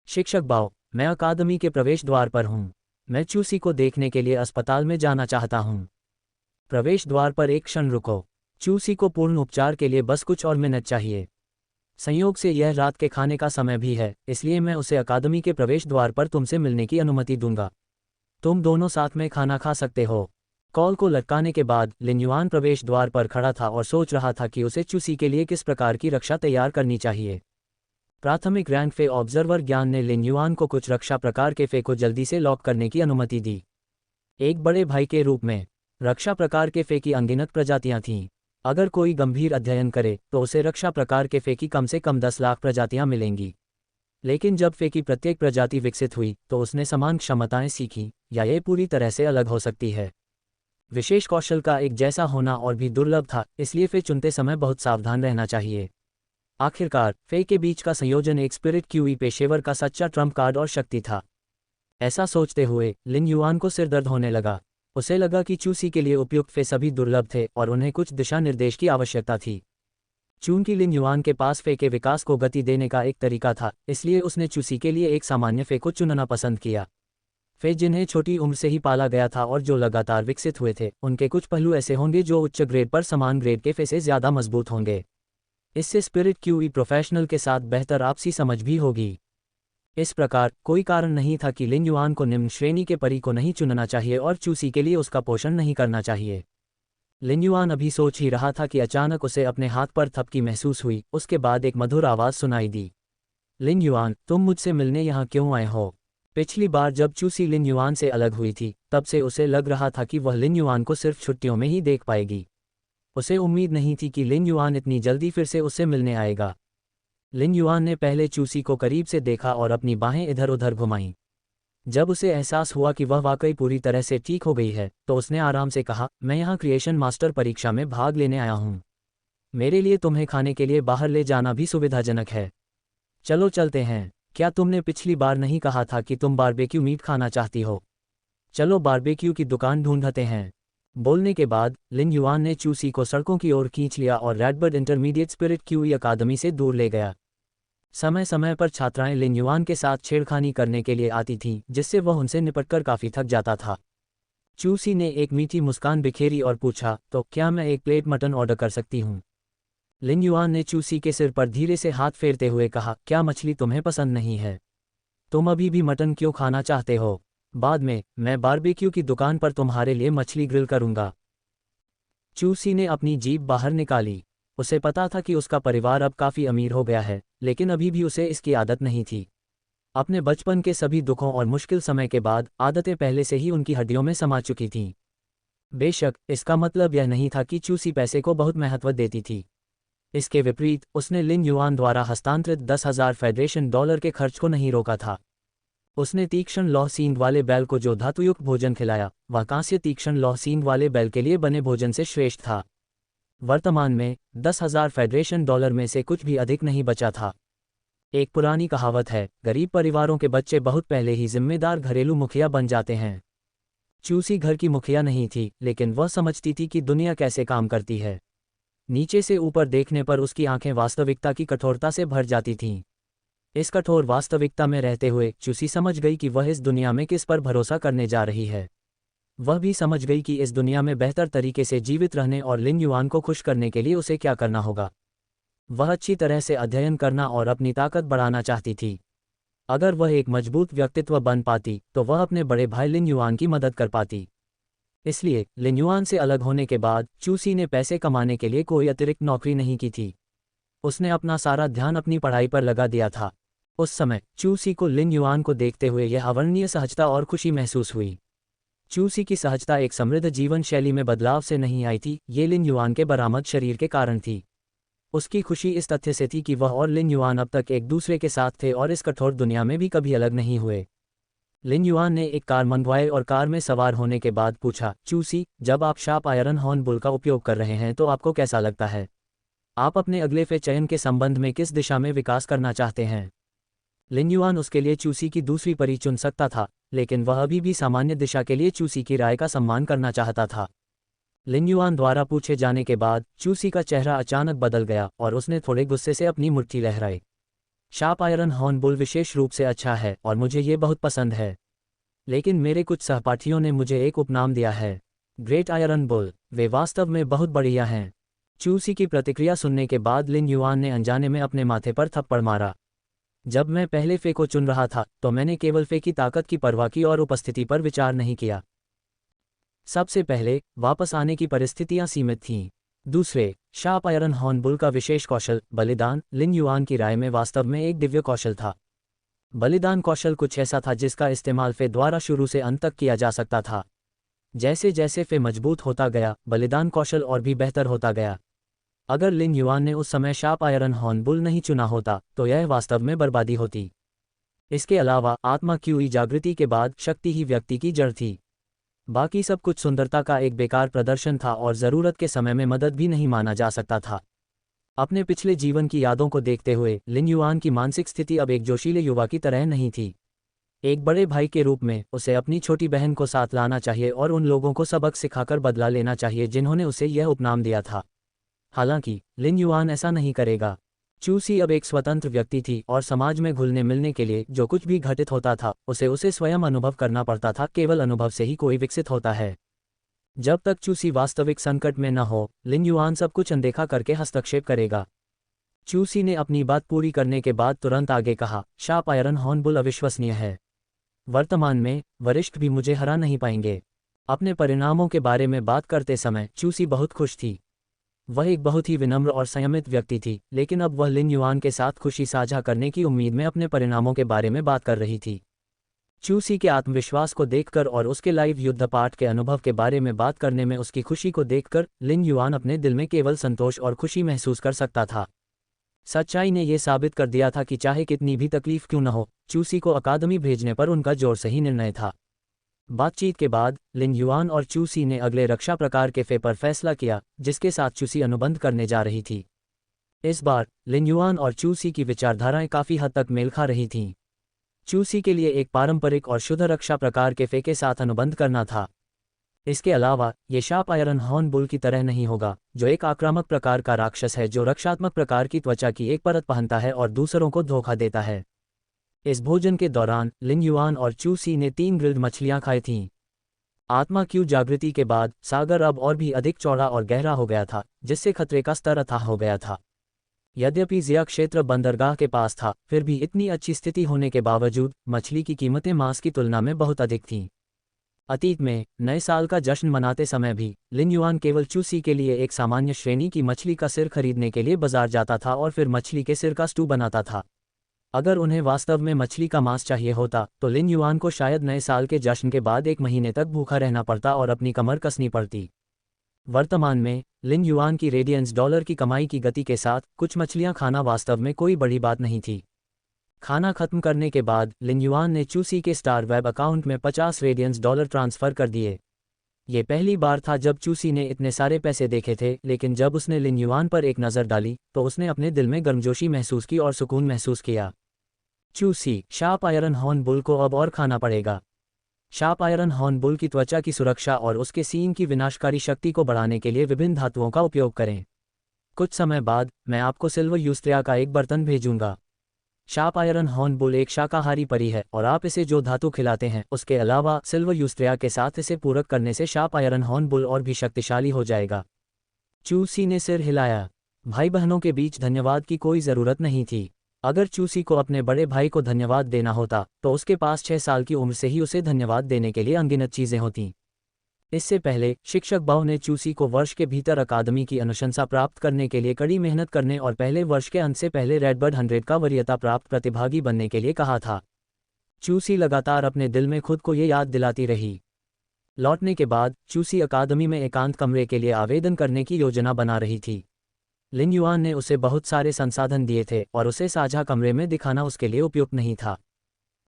शिक्षक बाओ, मैं अकादमी के प्रवेश द्वार पर हूँ। मैं चूसी को देखने के लिए अस्पताल में जाना चाहता हूँ। प्रवेश द्वार पर एक क्षण रुको। चूसी को पूर्ण उपचार के लिए बस कुछ और मिनट चाहिए। संयोग से यह रात के खाने का समय भी है, इसलिए मैं उसे अकादमी के प्रवेश द्वार पर तुमसे मिलने की अनुमति दूंगा। तुम दोनों साथ में खाना खा सकते हो। कॉल को लटकाने के बाद लिन युआन प्रवेश द्वार पर खड़ा था और सोच रहा था कि उसे चूसी के लिए किस प्रकार की रक्षा तैयार करनी चाहिए। प्राथमिक रैंक फे ऑब्जर्वर ज्ञान ने लिन युआन को कुछ रक्षा प्रकार के फे को जल्दी से लॉक करने की अनुमति दी। एक बड़े भाई के रूप में रक्षा प्रकार के फे की अनगिनत प्रजातियां थीं। अगर कोई गंभीर अध्ययन करे तो उसे रक्षा प्रकार के फे की कम से कम 10 लाख प्रजातियां मिलेंगी। लेकिन जब फे की प्रत्येक प्रजाति विकसित हुई तो उसने समान क्षमताएं सीखी, या ये पूरी तरह से अलग हो सकती है। विशेष कौशल का एक जैसा होना और भी दुर्लभ था, इसलिए फे चुनते समय बहुत सावधान रहना चाहिए। आखिरकार फे के बीच का संयोजन एक स्पिरिट क्यूई पेशेवर का सच्चा ट्रम्प कार्ड और शक्ति था। ऐसा सोचते हुए लिन युआन को सिरदर्द होने लगा। उसे लगा कि चूसी के लिए उपयुक्त फे सभी दुर्लभ थे और उन्हें कुछ दिशा निर्देश की आवश्यकता थी। चूंकि लिन युआन के पास फे के विकास को गति देने का एक तरीका था, इसलिए उसने चूसी के लिए एक सामान्य फे को चुनना पसंद किया। फे जिन्हें छोटी उम्र से ही पाला गया था और जो लगातार विकसित हुए थे, उनके कुछ पहलू ऐसे होंगे जो उच्च ग्रेड पर समान ग्रेड के फे से ज़्यादा मजबूत होंगे। इससे स्पिरिट क्यूई प्रोफेशनल के साथ बेहतर आपसी समझ भी होगी। इस प्रकार कोई कारण नहीं था कि लिन युआन को निम्न श्रेणी के परी को नहीं चुनना चाहिए और चूसी के लिए उसका पोषण नहीं करना चाहिए। लिन युआन अभी सोच ही रहा था कि अचानक उसे अपने हाथ पर थपकी महसूस हुई। उसके बाद एक मधुर आवाज़ सुनाई दी। लिन युआन, तुम मुझसे मिलने यहाँ क्यों आए हो? पिछली बार जब चूसी लिन युआन से अलग हुई थी, तब से उसे लग रहा था कि वह लिन युआन को सिर्फ छुट्टियों में ही देख पाएगी। उसे उम्मीद नहीं थी कि लिन युआन इतनी जल्दी फिर से उससे मिलने आएगा। लिन युआन ने पहले चूसी को करीब से देखा और अपनी बाहें इधर उधर घुमाईं। जब उसे एहसास हुआ कि वह वाकई पूरी तरह से ठीक हो गई है, तो उसने आराम से कहा, मैं यहाँ क्रिएशन मास्टर परीक्षा में भाग लेने आया हूँ। मेरे लिए तुम्हें खाने के लिए बाहर ले जाना भी सुविधाजनक है। चलो चलते हैं। क्या तुमने पिछली बार नहीं कहा था कि तुम बारबेक्यू मीट खाना चाहती हो? चलो बारबेक्यू की दुकान ढूंढते हैं। बोलने के बाद लिन युआन ने चूसी को सड़कों की ओर खींच लिया और रेडबर्ड इंटरमीडिएट स्पिरिट क्यूई अकादमी से दूर ले गया। समय समय पर छात्राएं लिन युआन के साथ छेड़खानी करने के लिए आती थीं, जिससे वह उनसे निपटकर काफ़ी थक जाता था। चूसी ने एक मीठी मुस्कान बिखेरी और पूछा, तो क्या मैं एक प्लेट मटन ऑर्डर कर सकती हूँ? लिन युआन ने चूसी के सिर पर धीरे से हाथ फेरते हुए कहा, क्या मछली तुम्हें पसंद नहीं है? तुम अभी भी मटन क्यों खाना चाहते हो? बाद में मैं बारबेक्यू की दुकान पर तुम्हारे लिए मछली ग्रिल करूंगा। चूसी ने अपनी जीभ बाहर निकाली। उसे पता था कि उसका परिवार अब काफ़ी अमीर हो गया है, लेकिन अभी भी उसे इसकी आदत नहीं थी। अपने बचपन के सभी दुखों और मुश्किल समय के बाद आदतें पहले से ही उनकी हड्डियों में समा चुकी थीं। बेशक इसका मतलब यह नहीं था कि चूसी पैसे को बहुत महत्व देती थी। इसके विपरीत उसने लिन युआन द्वारा हस्तांतरित 10,000 फेडरेशन डॉलर के खर्च को नहीं रोका था। उसने तीक्ष्ण लौह सींग वाले बैल को जो धातुयुक्त भोजन खिलाया, वह कांस्य तीक्ष्ण लौह सींग वाले बैल के लिए बने भोजन से श्रेष्ठ था। वर्तमान में 10,000 फेडरेशन डॉलर में से कुछ भी अधिक नहीं बचा था। एक पुरानी कहावत है, गरीब परिवारों के बच्चे बहुत पहले ही जिम्मेदार घरेलू मुखिया बन जाते हैं। चूसी घर की मुखिया नहीं थी, लेकिन वह समझती थी कि दुनिया कैसे काम करती है। नीचे से ऊपर देखने पर उसकी आंखें वास्तविकता की कठोरता से भर जाती थीं। इस कठोर वास्तविकता में रहते हुए चूसी समझ गई कि वह इस दुनिया में किस पर भरोसा करने जा रही है। वह भी समझ गई कि इस दुनिया में बेहतर तरीके से जीवित रहने और लिन युआन को खुश करने के लिए उसे क्या करना होगा। वह अच्छी तरह से अध्ययन करना और अपनी ताकत बढ़ाना चाहती थी। अगर वह एक मजबूत व्यक्तित्व बन पाती तो वह अपने बड़े भाई लिन युआन की मदद कर पाती। इसलिए लिन युआन से अलग होने के बाद चूसी ने पैसे कमाने के लिए कोई अतिरिक्त नौकरी नहीं की थी। उसने अपना सारा ध्यान अपनी पढ़ाई पर लगा दिया था। उस समय चूसी को लिन युआन को देखते हुए यह अवर्णनीय सहजता और खुशी महसूस हुई। चूसी की सहजता एक समृद्ध जीवन शैली में बदलाव से नहीं आई थी, ये लिन युआन के बरामद शरीर के कारण थी। उसकी खुशी इस तथ्य से थी कि वह और लिन युआन अब तक एक दूसरे के साथ थे और इस कठोर दुनिया में भी कभी अलग नहीं हुए। लिन युआन ने एक कार मंगवाई और कार में सवार होने के बाद पूछा, चूसी, जब आप शार्प आयरन हॉर्न बुल का उपयोग कर रहे हैं तो आपको कैसा लगता है? आप अपने अगले फे चयन के संबंध में किस दिशा में विकास करना चाहते हैं? लिन युआन उसके लिए चूसी की दूसरी परी चुन सकता था, लेकिन वह अभी भी सामान्य दिशा के लिए चूसी की राय का सम्मान करना चाहता था। लिन युआन द्वारा पूछे जाने के बाद चूसी का चेहरा अचानक बदल गया और उसने थोड़े गुस्से से अपनी मुट्ठी लहराई। शार्प आयरन हॉर्न बुल विशेष रूप से अच्छा है और मुझे ये बहुत पसंद है, लेकिन मेरे कुछ सहपाठियों ने मुझे एक उपनाम दिया है, ग्रेट आयरन बुल। वे वास्तव में बहुत बढ़िया हैं। चूसी की प्रतिक्रिया सुनने के बाद लिन युआन ने अनजाने में अपने माथे पर थप्पड़ मारा। जब मैं पहले फे को चुन रहा था तो मैंने केवल फे की ताकत की परवाह की और उपस्थिति पर विचार नहीं किया। सबसे पहले, वापस आने की परिस्थितियां सीमित थीं। दूसरे, शार्प आयरन हॉर्न बुल का विशेष कौशल, बलिदान, लिन युआन की राय में वास्तव में एक दिव्य कौशल था। बलिदान कौशल कुछ ऐसा था जिसका इस्तेमाल फे द्वारा शुरू से अंत तक किया जा सकता था। जैसे जैसे फे मजबूत होता गया, बलिदान कौशल और भी बेहतर होता गया। अगर लिन युआन ने उस समय शार्प आयरन हॉर्न बुल नहीं चुना होता तो यह वास्तव में बर्बादी होती। इसके अलावा आत्मा की जागृति के बाद शक्ति ही व्यक्ति की जड़ थी। बाकी सब कुछ सुंदरता का एक बेकार प्रदर्शन था और ज़रूरत के समय में मदद भी नहीं माना जा सकता था। अपने पिछले जीवन की यादों को देखते हुए लिन युआन की मानसिक स्थिति अब एक जोशीले युवा की तरह नहीं थी। एक बड़े भाई के रूप में उसे अपनी छोटी बहन को साथ लाना चाहिए और उन लोगों को सबक सिखाकर बदला लेना चाहिए जिन्होंने उसे यह उपनाम दिया था। हालांकि लिन युआन ऐसा नहीं करेगा। चूसी अब एक स्वतंत्र व्यक्ति थी और समाज में घुलने मिलने के लिए जो कुछ भी घटित होता था उसे स्वयं अनुभव करना पड़ता था। केवल अनुभव से ही कोई विकसित होता है। जब तक चूसी वास्तविक संकट में न हो, लिन युआन सब कुछ अनदेखा करके हस्तक्षेप करेगा। चूसी ने अपनी बात पूरी करने के बाद तुरंत आगे कहा, शार्प आयरन हॉर्न बुल अविश्वसनीय है। वर्तमान में वरिष्ठ भी मुझे हरा नहीं पाएंगे। अपने परिणामों के बारे में बात करते समय चूसी बहुत खुश थी। वह एक बहुत ही विनम्र और संयमित व्यक्ति थी, लेकिन अब वह लिन युआन के साथ खुशी साझा करने की उम्मीद में अपने परिणामों के बारे में बात कर रही थी। चूसी के आत्मविश्वास को देखकर और उसके लाइव युद्ध पाठ के अनुभव के बारे में बात करने में उसकी खुशी को देखकर लिन युआन अपने दिल में केवल संतोष और खुशी महसूस कर सकता था। सच्चाई ने यह साबित कर दिया था कि चाहे कितनी भी तकलीफ क्यों न हो, चूसी को अकादमी भेजने पर उनका जोर सही निर्णय था। बातचीत के बाद लिन युआन और चूसी ने अगले रक्षा प्रकार के फे पर फैसला किया जिसके साथ चूसी अनुबंध करने जा रही थी। इस बार लिन युआन और चूसी की विचारधाराएं काफी हद तक मेल खा रही थीं। चूसी के लिए एक पारंपरिक और शुद्ध रक्षा प्रकार के फे के साथ अनुबंध करना था। इसके अलावा ये शार्प आयरन हॉर्न बुल की तरह नहीं होगा, जो एक आक्रामक प्रकार का राक्षस है जो रक्षात्मक प्रकार की त्वचा की एक परत पहनता है और दूसरों को धोखा देता है। इस भोजन के दौरान लिन युआन और चूसी ने 3 ग्रिल्ड मछलियां खाई थीं। आत्मा की जागृति के बाद सागर अब और भी अधिक चौड़ा और गहरा हो गया था, जिससे खतरे का स्तर अथाह हो गया था। यद्यपि जिया क्षेत्र बंदरगाह के पास था, फिर भी इतनी अच्छी स्थिति होने के बावजूद मछली की कीमतें मांस की तुलना में बहुत अधिक थीं। अतीत में नए साल का जश्न मनाते समय भी लिन युआन केवल चूसी के लिए एक सामान्य श्रेणी की मछली का सिर खरीदने के लिए बाजार जाता था और फिर मछली के सिर का स्टू बनाता था। अगर उन्हें वास्तव में मछली का मांस चाहिए होता तो लिन युआन को शायद नए साल के जश्न के बाद 1 महीने तक भूखा रहना पड़ता और अपनी कमर कसनी पड़ती। वर्तमान में लिन युआन की रेडियंस डॉलर की कमाई की गति के साथ कुछ मछलियां खाना वास्तव में कोई बड़ी बात नहीं थी। खाना खत्म करने के बाद लिन युआन ने चूसी के स्टार वेब अकाउंट में 50 रेडियंस डॉलर ट्रांसफ़र कर दिए। ये पहली बार था जब चूसी ने इतने सारे पैसे देखे थे, लेकिन जब उसने लिन युआन पर एक नज़र डाली तो उसने अपने दिल में गर्मजोशी महसूस की और सुकून महसूस किया। चूसी, शार्प आयरन हॉर्न बुल को अब और खाना पड़ेगा। शार्प आयरन हॉर्न बुल की त्वचा की सुरक्षा और उसके सींग की विनाशकारी शक्ति को बढ़ाने के लिए विभिन्न धातुओं का उपयोग करें। कुछ समय बाद मैं आपको सिल्वर यूस्त्रिया का एक बर्तन भेजूंगा। शार्प आयरन हॉर्न बुल एक शाकाहारी परी है और आप इसे जो धातु खिलाते हैं उसके अलावा सिल्वर यूस्त्रिया के साथ इसे पूरक करने से शार्प आयरन हॉर्न बुल और भी शक्तिशाली हो जाएगा। चूसी ने सिर हिलाया। भाई बहनों के बीच धन्यवाद की कोई ज़रूरत नहीं थी। अगर चूसी को अपने बड़े भाई को धन्यवाद देना होता तो उसके पास 6 साल की उम्र से ही उसे धन्यवाद देने के लिए अनगिनत चीज़ें होतीं। इससे पहले शिक्षक बाओ ने चूसी को वर्ष के भीतर अकादमी की अनुशंसा प्राप्त करने के लिए कड़ी मेहनत करने और पहले वर्ष के अंत से पहले रेडबर्ड 100 का वरीयता प्राप्त प्रतिभागी बनने के लिए कहा था। चूसी लगातार अपने दिल में खुद को ये याद दिलाती रही। लौटने के बाद चूसी अकादमी में एकांत कमरे के लिए आवेदन करने की योजना बना रही थी। लिन युआन ने उसे बहुत सारे संसाधन दिए थे और उसे साझा कमरे में दिखाना उसके लिए उपयुक्त नहीं था।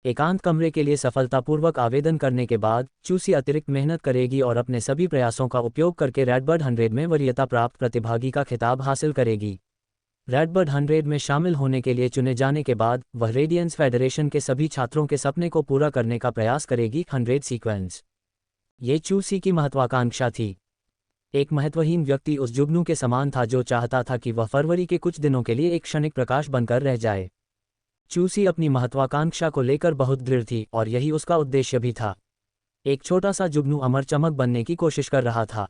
एकांत कमरे के लिए सफलतापूर्वक आवेदन करने के बाद चूसी अतिरिक्त मेहनत करेगी और अपने सभी प्रयासों का उपयोग करके रेडबर्ड 100 में वरीयता प्राप्त प्रतिभागी का खिताब हासिल करेगी। रेडबर्ड 100 में शामिल होने के लिए चुने जाने के बाद वह रेडियंस फेडरेशन के सभी छात्रों के सपने को पूरा करने का प्रयास करेगी। 100 सीक्वेंस ये चूसी की महत्वाकांक्षा थी। एक महत्वहीन व्यक्ति उस जुगनू के समान था जो चाहता था कि वह फरवरी के कुछ दिनों के लिए एक क्षणिक प्रकाश बनकर रह जाए। चूसी अपनी महत्वाकांक्षा को लेकर बहुत दृढ़ थी और यही उसका उद्देश्य भी था। एक छोटा सा जुगनू अमर चमक बनने की कोशिश कर रहा था।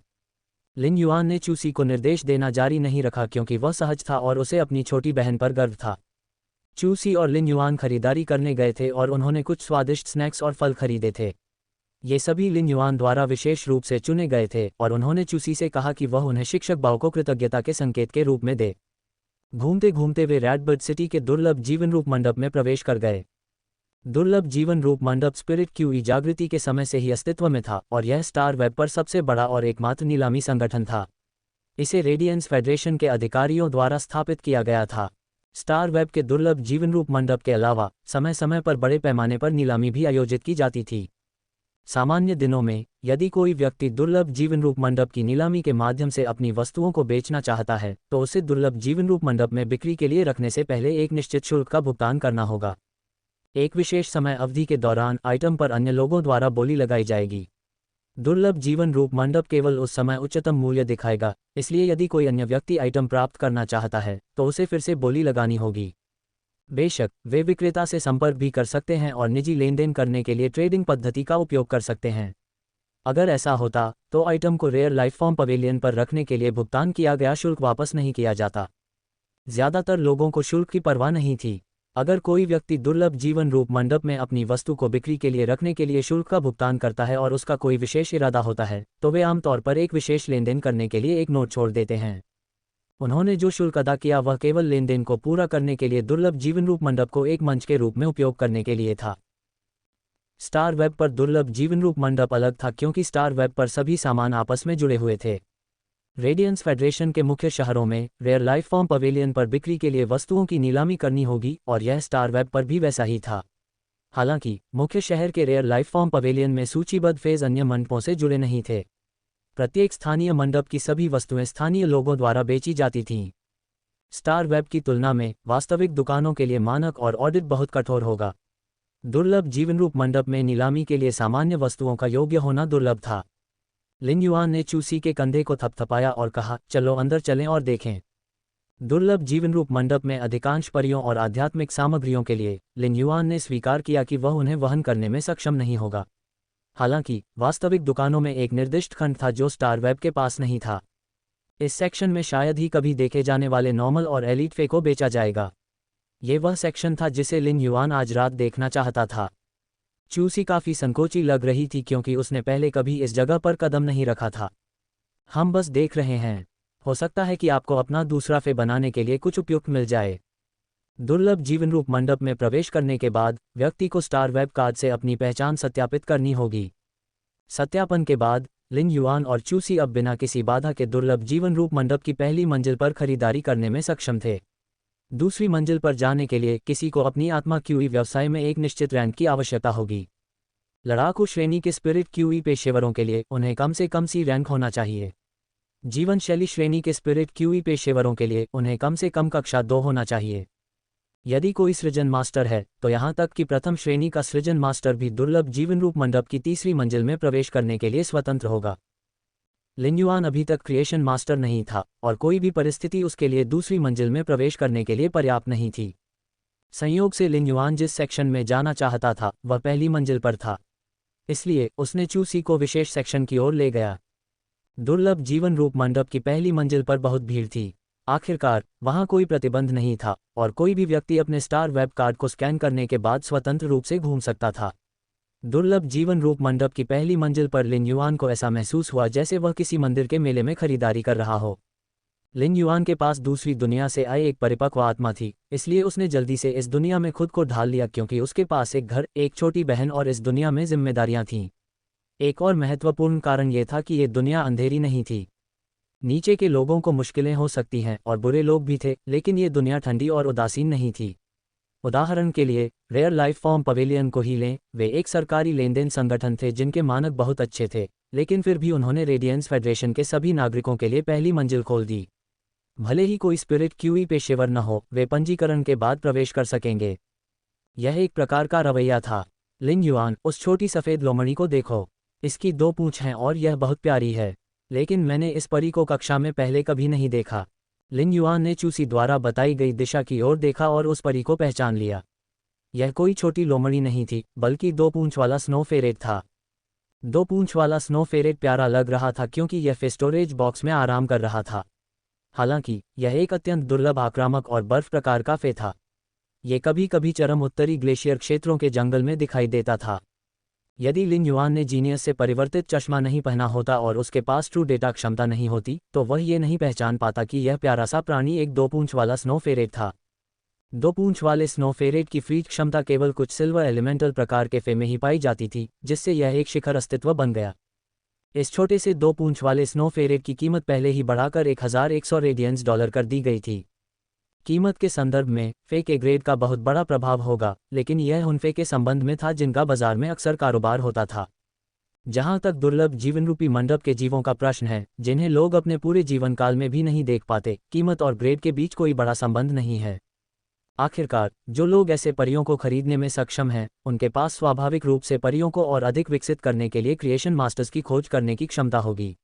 लिन युआन ने चूसी को निर्देश देना जारी नहीं रखा क्योंकि वह सहज था और उसे अपनी छोटी बहन पर गर्व था। चूसी और लिन युआन खरीदारी करने गए थे और उन्होंने कुछ स्वादिष्ट स्नैक्स और फल खरीदे थे। ये सभी लिन युआन द्वारा विशेष रूप से चुने गए थे और उन्होंने चूसी से कहा कि वह उन्हें शिक्षक बाओ को कृतज्ञता के संकेत के रूप में दे। घूमते घूमते वे रेडबर्ड सिटी के दुर्लभ जीवन रूप मंडप में प्रवेश कर गए। दुर्लभ जीवन रूप मंडप स्पिरिट क्यूई जागृति के समय से ही अस्तित्व में था और यह स्टार वेब पर सबसे बड़ा और एकमात्र नीलामी संगठन था। इसे रेडियंस फेडरेशन के अधिकारियों द्वारा स्थापित किया गया था। स्टार वेब के दुर्लभ जीवन रूप मंडप के अलावा समय समय पर बड़े पैमाने पर नीलामी भी आयोजित की जाती थी। सामान्य दिनों में यदि कोई व्यक्ति दुर्लभ जीवन रूप मंडप की नीलामी के माध्यम से अपनी वस्तुओं को बेचना चाहता है तो उसे दुर्लभ जीवन रूप मंडप में बिक्री के लिए रखने से पहले एक निश्चित शुल्क का भुगतान करना होगा। एक विशेष समय अवधि के दौरान आइटम पर अन्य लोगों द्वारा बोली लगाई जाएगी। दुर्लभ जीवन रूप मंडप केवल उस समय उच्चतम मूल्य दिखाएगा, इसलिए यदि कोई अन्य व्यक्ति आइटम प्राप्त करना चाहता है तो उसे फिर से बोली लगानी होगी। बेशक वे विक्रेता से संपर्क भी कर सकते हैं और निजी लेनदेन करने के लिए ट्रेडिंग पद्धति का उपयोग कर सकते हैं। अगर ऐसा होता तो आइटम को रेयर लाइफ फॉर्म पवेलियन पर रखने के लिए भुगतान किया गया शुल्क वापस नहीं किया जाता। ज्यादातर लोगों को शुल्क की परवाह नहीं थी। अगर कोई व्यक्ति दुर्लभ जीवन रूप मंडप में अपनी वस्तु को बिक्री के लिए रखने के लिए शुल्क का भुगतान करता है और उसका कोई विशेष इरादा होता है तो वे आमतौर पर एक विशेष लेनदेन करने के लिए एक नोट छोड़ देते हैं। उन्होंने जो शुल्क अदा किया वह केवल लेनदेन को पूरा करने के लिए दुर्लभ जीवन रूप मंडप को एक मंच के रूप में उपयोग करने के लिए था। स्टार वेब पर दुर्लभ जीवन रूप मंडप अलग था क्योंकि स्टार वेब पर सभी सामान आपस में जुड़े हुए थे। रेडियंस फेडरेशन के मुख्य शहरों में रेयर लाइफ फॉर्म पवेलियन पर बिक्री के लिए वस्तुओं की नीलामी करनी होगी और यह स्टार वेब पर भी वैसा ही था। हालांकि मुख्य शहर के रेयर लाइफ फॉर्म पवेलियन में सूचीबद्ध फेज अन्य मंडपों से जुड़े नहीं थे। प्रत्येक स्थानीय मंडप की सभी वस्तुएं स्थानीय लोगों द्वारा बेची जाती थीं। स्टार वेब की तुलना में वास्तविक दुकानों के लिए मानक और ऑडिट बहुत कठोर होगा। दुर्लभ जीवन रूप मंडप में नीलामी के लिए सामान्य वस्तुओं का योग्य होना दुर्लभ था। लिन युआन ने चूसी के कंधे को थपथपाया और कहा, चलो अंदर चलें और देखें। दुर्लभ जीवन रूप मंडप में अधिकांश परियों और आध्यात्मिक सामग्रियों के लिए लिन युआन ने स्वीकार किया कि वह उन्हें वहन करने में सक्षम नहीं होगा। हालांकि वास्तविक दुकानों में एक निर्दिष्ट खंड था जो स्टार वेब के पास नहीं था। इस सेक्शन में शायद ही कभी देखे जाने वाले नॉर्मल और एलीट फे को बेचा जाएगा। ये वह सेक्शन था जिसे लिन युआन आज रात देखना चाहता था। चूसी काफ़ी संकोची लग रही थी क्योंकि उसने पहले कभी इस जगह पर कदम नहीं रखा था। हम बस देख रहे हैं, हो सकता है कि आपको अपना दूसरा फे बनाने के लिए कुछ उपयुक्त मिल जाए। दुर्लभ जीवन रूप मंडप में प्रवेश करने के बाद व्यक्ति को स्टार वेब कार्ड से अपनी पहचान सत्यापित करनी होगी। सत्यापन के बाद लिन युआन और चूसी अब बिना किसी बाधा के दुर्लभ जीवन रूप मंडप की पहली मंजिल पर खरीदारी करने में सक्षम थे। दूसरी मंजिल पर जाने के लिए किसी को अपनी आत्मा क्यूई व्यवसाय में एक निश्चित रैंक की आवश्यकता होगी। लड़ाकू श्रेणी के स्पिरिट क्यूई पेशेवरों के लिए उन्हें कम से कम सी रैंक होना चाहिए। जीवन शैली श्रेणी के स्पिरिट क्यूई पेशेवरों के लिए उन्हें कम से कम कक्षा 2 होना चाहिए। यदि कोई सृजन मास्टर है तो यहाँ तक कि प्रथम श्रेणी का सृजन मास्टर भी दुर्लभ जीवन रूप मंडप की तीसरी मंजिल में प्रवेश करने के लिए स्वतंत्र होगा। लिन युआन अभी तक क्रिएशन मास्टर नहीं था और कोई भी परिस्थिति उसके लिए दूसरी मंजिल में प्रवेश करने के लिए पर्याप्त नहीं थी। संयोग से लिन युआन जिस सेक्शन में जाना चाहता था वह पहली मंजिल पर था, इसलिए उसने चूसी को विशेष सेक्शन की ओर ले गया। दुर्लभ जीवन रूप मंडप की पहली मंजिल पर बहुत भीड़ थी। आखिरकार वहां कोई प्रतिबंध नहीं था और कोई भी व्यक्ति अपने स्टार वेब कार्ड को स्कैन करने के बाद स्वतंत्र रूप से घूम सकता था। दुर्लभ जीवन रूप मंडप की पहली मंजिल पर लिन युआन को ऐसा महसूस हुआ जैसे वह किसी मंदिर के मेले में खरीदारी कर रहा हो। लिन युआन के पास दूसरी दुनिया से आई एक परिपक्व आत्मा थी, इसलिए उसने जल्दी से इस दुनिया में खुद को ढाल लिया क्योंकि उसके पास एक घर, एक छोटी बहन और इस दुनिया में जिम्मेदारियां थीं। एक और महत्वपूर्ण कारण यह था कि ये दुनिया अंधेरी नहीं थी। नीचे के लोगों को मुश्किलें हो सकती हैं और बुरे लोग भी थे, लेकिन ये दुनिया ठंडी और उदासीन नहीं थी। उदाहरण के लिए रेयर लाइफ फॉर्म पवेलियन को ही लें। वे एक सरकारी लेनदेन संगठन थे जिनके मानक बहुत अच्छे थे, लेकिन फिर भी उन्होंने रेडियंस फेडरेशन के सभी नागरिकों के लिए पहली मंजिल खोल दी। भले ही कोई स्पिरिट क्यूई पेशेवर न हो, वे पंजीकरण के बाद प्रवेश कर सकेंगे। यह एक प्रकार का रवैया था। लिन युआन, उस छोटी सफ़ेद लोमड़ी को देखो। इसकी 2 पूंछ हैं और यह बहुत प्यारी है, लेकिन मैंने इस परी को कक्षा में पहले कभी नहीं देखा। लिन युआन ने चूसी द्वारा बताई गई दिशा की ओर देखा और उस परी को पहचान लिया। यह कोई छोटी लोमड़ी नहीं थी, बल्कि 2 पूंछ वाला स्नो फेरेट था। 2 पूंछ वाला स्नो फेरेट प्यारा लग रहा था क्योंकि यह स्टोरेज बॉक्स में आराम कर रहा था। हालांकि यह एक अत्यंत दुर्लभ, आक्रामक और बर्फ प्रकार का फे था। ये कभी कभी चरम उत्तरी ग्लेशियर क्षेत्रों के जंगल में दिखाई देता था। यदि लिन युआन ने जीनियस से परिवर्तित चश्मा नहीं पहना होता और उसके पास ट्रू डेटा क्षमता नहीं होती, तो वह ये नहीं पहचान पाता कि यह प्यारा सा प्राणी एक 2 पूंछ वाला स्नो फेरेट था। 2 पूंछ वाले स्नो फेरेट की फ्रीज क्षमता केवल कुछ सिल्वर एलिमेंटल प्रकार के फे में ही पाई जाती थी, जिससे यह एक शिखर अस्तित्व बन गया। इस छोटे से 2 पूंछ वाले स्नो फेरेट की कीमत पहले ही बढ़ाकर 1100 रेडियंस डॉलर कर दी गई थी। कीमत के संदर्भ में फे के ग्रेड का बहुत बड़ा प्रभाव होगा, लेकिन यह उन फे के संबंध में था जिनका बाजार में अक्सर कारोबार होता था। जहां तक दुर्लभ जीवनरूपी मंडप के जीवों का प्रश्न है, जिन्हें लोग अपने पूरे जीवन काल में भी नहीं देख पाते, कीमत और ग्रेड के बीच कोई बड़ा संबंध नहीं है। आखिरकार जो लोग ऐसे परियों को खरीदने में सक्षम हैं, उनके पास स्वाभाविक रूप से परियों को और अधिक विकसित करने के लिए क्रिएशन मास्टर्स की खोज करने की क्षमता होगी।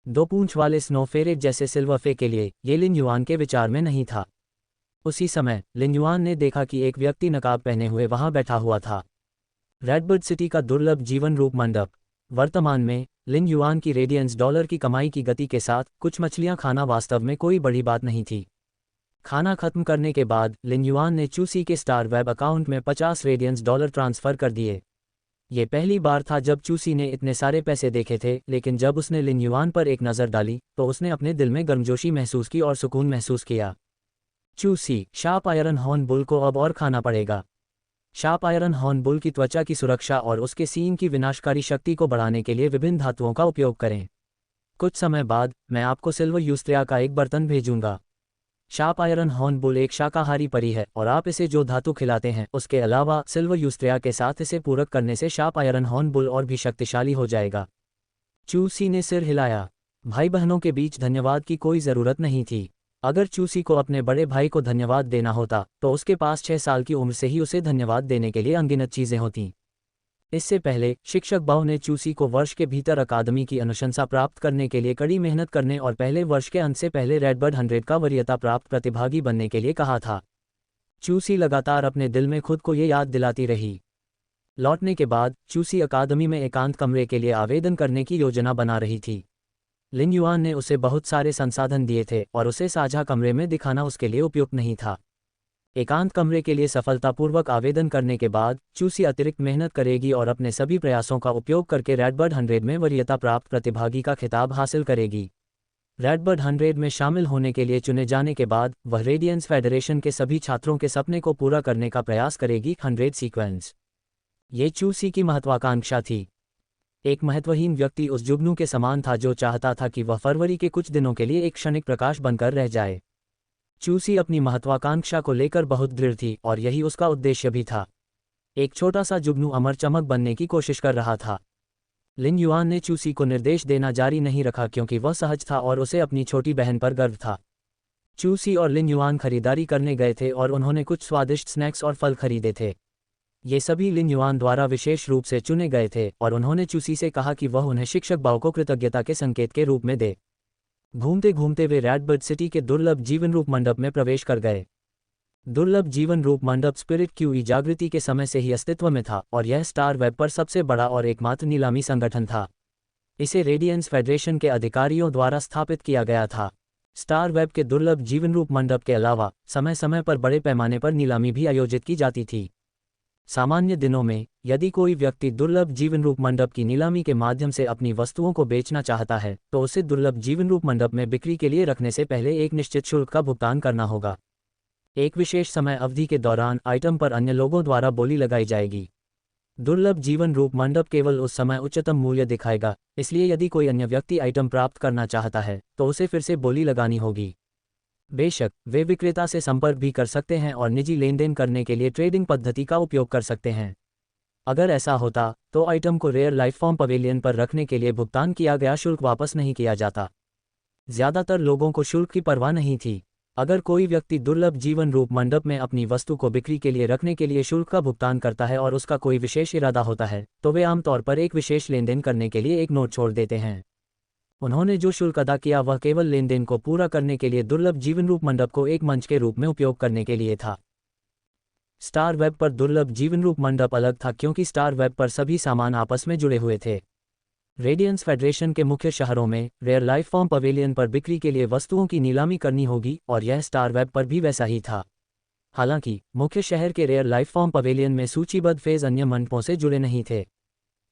2 पूंछ वाले स्नो फेरेट जैसे सिल्वर फे के लिए ये लिन युआन के विचार में नहीं था। उसी समय लिन युआन ने देखा कि एक व्यक्ति नकाब पहने हुए वहां बैठा हुआ था। रेडबर्ड सिटी का दुर्लभ जीवन रूप मंडप। वर्तमान में लिन युआन की रेडियंस डॉलर की कमाई की गति के साथ कुछ मछलियां खाना वास्तव में कोई बड़ी बात नहीं थी। खाना खत्म करने के बाद लिन युआन ने चूसी के स्टार वेब अकाउंट में 50 रेडियंस डॉलर ट्रांसफर कर दिए। ये पहली बार था जब चूसी ने इतने सारे पैसे देखे थे, लेकिन जब उसने लिन युआन पर एक नज़र डाली तो उसने अपने दिल में गर्मजोशी महसूस की और सुकून महसूस किया। चूसी, शार्प आयरन हॉर्न बुल को अब और खाना पड़ेगा। शार्प आयरन हॉर्न बुल की त्वचा की सुरक्षा और उसके सींग की विनाशकारी शक्ति को बढ़ाने के लिए विभिन्न धातुओं का उपयोग करें। कुछ समय बाद मैं आपको सिल्वर यूस्त्रिया का एक बर्तन भेजूंगा। शार्प आयरन हॉर्न बुल एक शाकाहारी परी है और आप इसे जो धातु खिलाते हैं उसके अलावा सिल्वर यूस्त्रिया के साथ इसे पूरक करने से शार्प आयरन हॉर्न बुल और भी शक्तिशाली हो जाएगा। चूसी ने सिर हिलाया। भाई बहनों के बीच धन्यवाद की कोई ज़रूरत नहीं थी। अगर चूसी को अपने बड़े भाई को धन्यवाद देना होता तो उसके पास 6 साल की उम्र से ही उसे धन्यवाद देने के लिए अनगिनत चीज़ें होतीं। इससे पहले शिक्षक बाव ने चूसी को वर्ष के भीतर अकादमी की अनुशंसा प्राप्त करने के लिए कड़ी मेहनत करने और पहले वर्ष के अंत से पहले रेडबर्ड 100 का वरीयता प्राप्त प्रतिभागी बनने के लिए कहा था। चूसी लगातार अपने दिल में खुद को ये याद दिलाती रही। लौटने के बाद चूसी अकादमी में एकांत कमरे के लिए आवेदन करने की योजना बना रही थी। लिन युआन ने उसे बहुत सारे संसाधन दिए थे और उसे साझा कमरे में दिखाना उसके लिए उपयुक्त नहीं था। एकांत कमरे के लिए सफलतापूर्वक आवेदन करने के बाद चूसी अतिरिक्त मेहनत करेगी और अपने सभी प्रयासों का उपयोग करके रेडबर्ड 100 में वरीयता प्राप्त प्रतिभागी का खिताब हासिल करेगी। रेडबर्ड 100 में शामिल होने के लिए चुने जाने के बाद वह रेडियंस फेडरेशन के सभी छात्रों के सपने को पूरा करने का प्रयास करेगी। 100 सीक्वेंस। ये चूसी की महत्वाकांक्षा थी। एक महत्वहीन व्यक्ति उस जुगनू के समान था जो चाहता था कि वह फरवरी के कुछ दिनों के लिए एक क्षणिक प्रकाश बनकर रह जाए। चूसी अपनी महत्वाकांक्षा को लेकर बहुत दृढ़ थी और यही उसका उद्देश्य भी था। एक छोटा सा जुगनू अमर चमक बनने की कोशिश कर रहा था। लिन युआन ने चूसी को निर्देश देना जारी नहीं रखा क्योंकि वह सहज था और उसे अपनी छोटी बहन पर गर्व था। चूसी और लिन युआन खरीदारी करने गए थे और उन्होंने कुछ स्वादिष्ट स्नैक्स और फल खरीदे थे। ये सभी लिन युआन द्वारा विशेष रूप से चुने गए थे और उन्होंने चूसी से कहा कि वह उन्हें शिक्षक बाव को कृतज्ञता के संकेत के रूप में दे। घूमते घूमते वे रेडबर्ड सिटी के दुर्लभ जीवन रूप मंडप में प्रवेश कर गए। दुर्लभ जीवन रूप मंडप स्पिरिट क्यूई जागृति के समय से ही अस्तित्व में था और यह स्टार वेब पर सबसे बड़ा और एकमात्र नीलामी संगठन था। इसे रेडियंस फेडरेशन के अधिकारियों द्वारा स्थापित किया गया था। स्टार वेब के दुर्लभ जीवन रूप मंडप के अलावा समय समय पर बड़े पैमाने पर नीलामी भी आयोजित की जाती थी। सामान्य दिनों में यदि कोई व्यक्ति दुर्लभ जीवन रूप मंडप की नीलामी के माध्यम से अपनी वस्तुओं को बेचना चाहता है तो उसे दुर्लभ जीवन रूप मंडप में बिक्री के लिए रखने से पहले एक निश्चित शुल्क का भुगतान करना होगा। एक विशेष समय अवधि के दौरान आइटम पर अन्य लोगों द्वारा बोली लगाई जाएगी। दुर्लभ जीवन रूप मंडप केवल उस समय उच्चतम मूल्य दिखाएगा, इसलिए यदि कोई अन्य व्यक्ति आइटम प्राप्त करना चाहता है तो उसे फिर से बोली लगानी होगी। बेशक वे विक्रेता से संपर्क भी कर सकते हैं और निजी लेनदेन करने के लिए ट्रेडिंग पद्धति का उपयोग कर सकते हैं। अगर ऐसा होता तो आइटम को रेयर लाइफ फॉर्म पवेलियन पर रखने के लिए भुगतान किया गया शुल्क वापस नहीं किया जाता। ज्यादातर लोगों को शुल्क की परवाह नहीं थी। अगर कोई व्यक्ति दुर्लभ जीवन रूप मंडप में अपनी वस्तु को बिक्री के लिए रखने के लिए शुल्क का भुगतान करता है और उसका कोई विशेष इरादा होता है तो वे आमतौर पर एक विशेष लेनदेन करने के लिए एक नोट छोड़ देते हैं। उन्होंने जो शुल्क अदा किया वह केवल लेनदेन को पूरा करने के लिए दुर्लभ जीवन रूप मंडप को एक मंच के रूप में उपयोग करने के लिए था। स्टार वेब पर दुर्लभ जीवन रूप मंडप अलग था क्योंकि स्टार वेब पर सभी सामान आपस में जुड़े हुए थे। रेडियंस फेडरेशन के मुख्य शहरों में रेयर लाइफ फॉर्म पवेलियन पर बिक्री के लिए वस्तुओं की नीलामी करनी होगी और यह स्टार वेब पर भी वैसा ही था। हालांकि मुख्य शहर के रेयर लाइफ फॉर्म पवेलियन में सूचीबद्ध फेज अन्य मंडपों से जुड़े नहीं थे।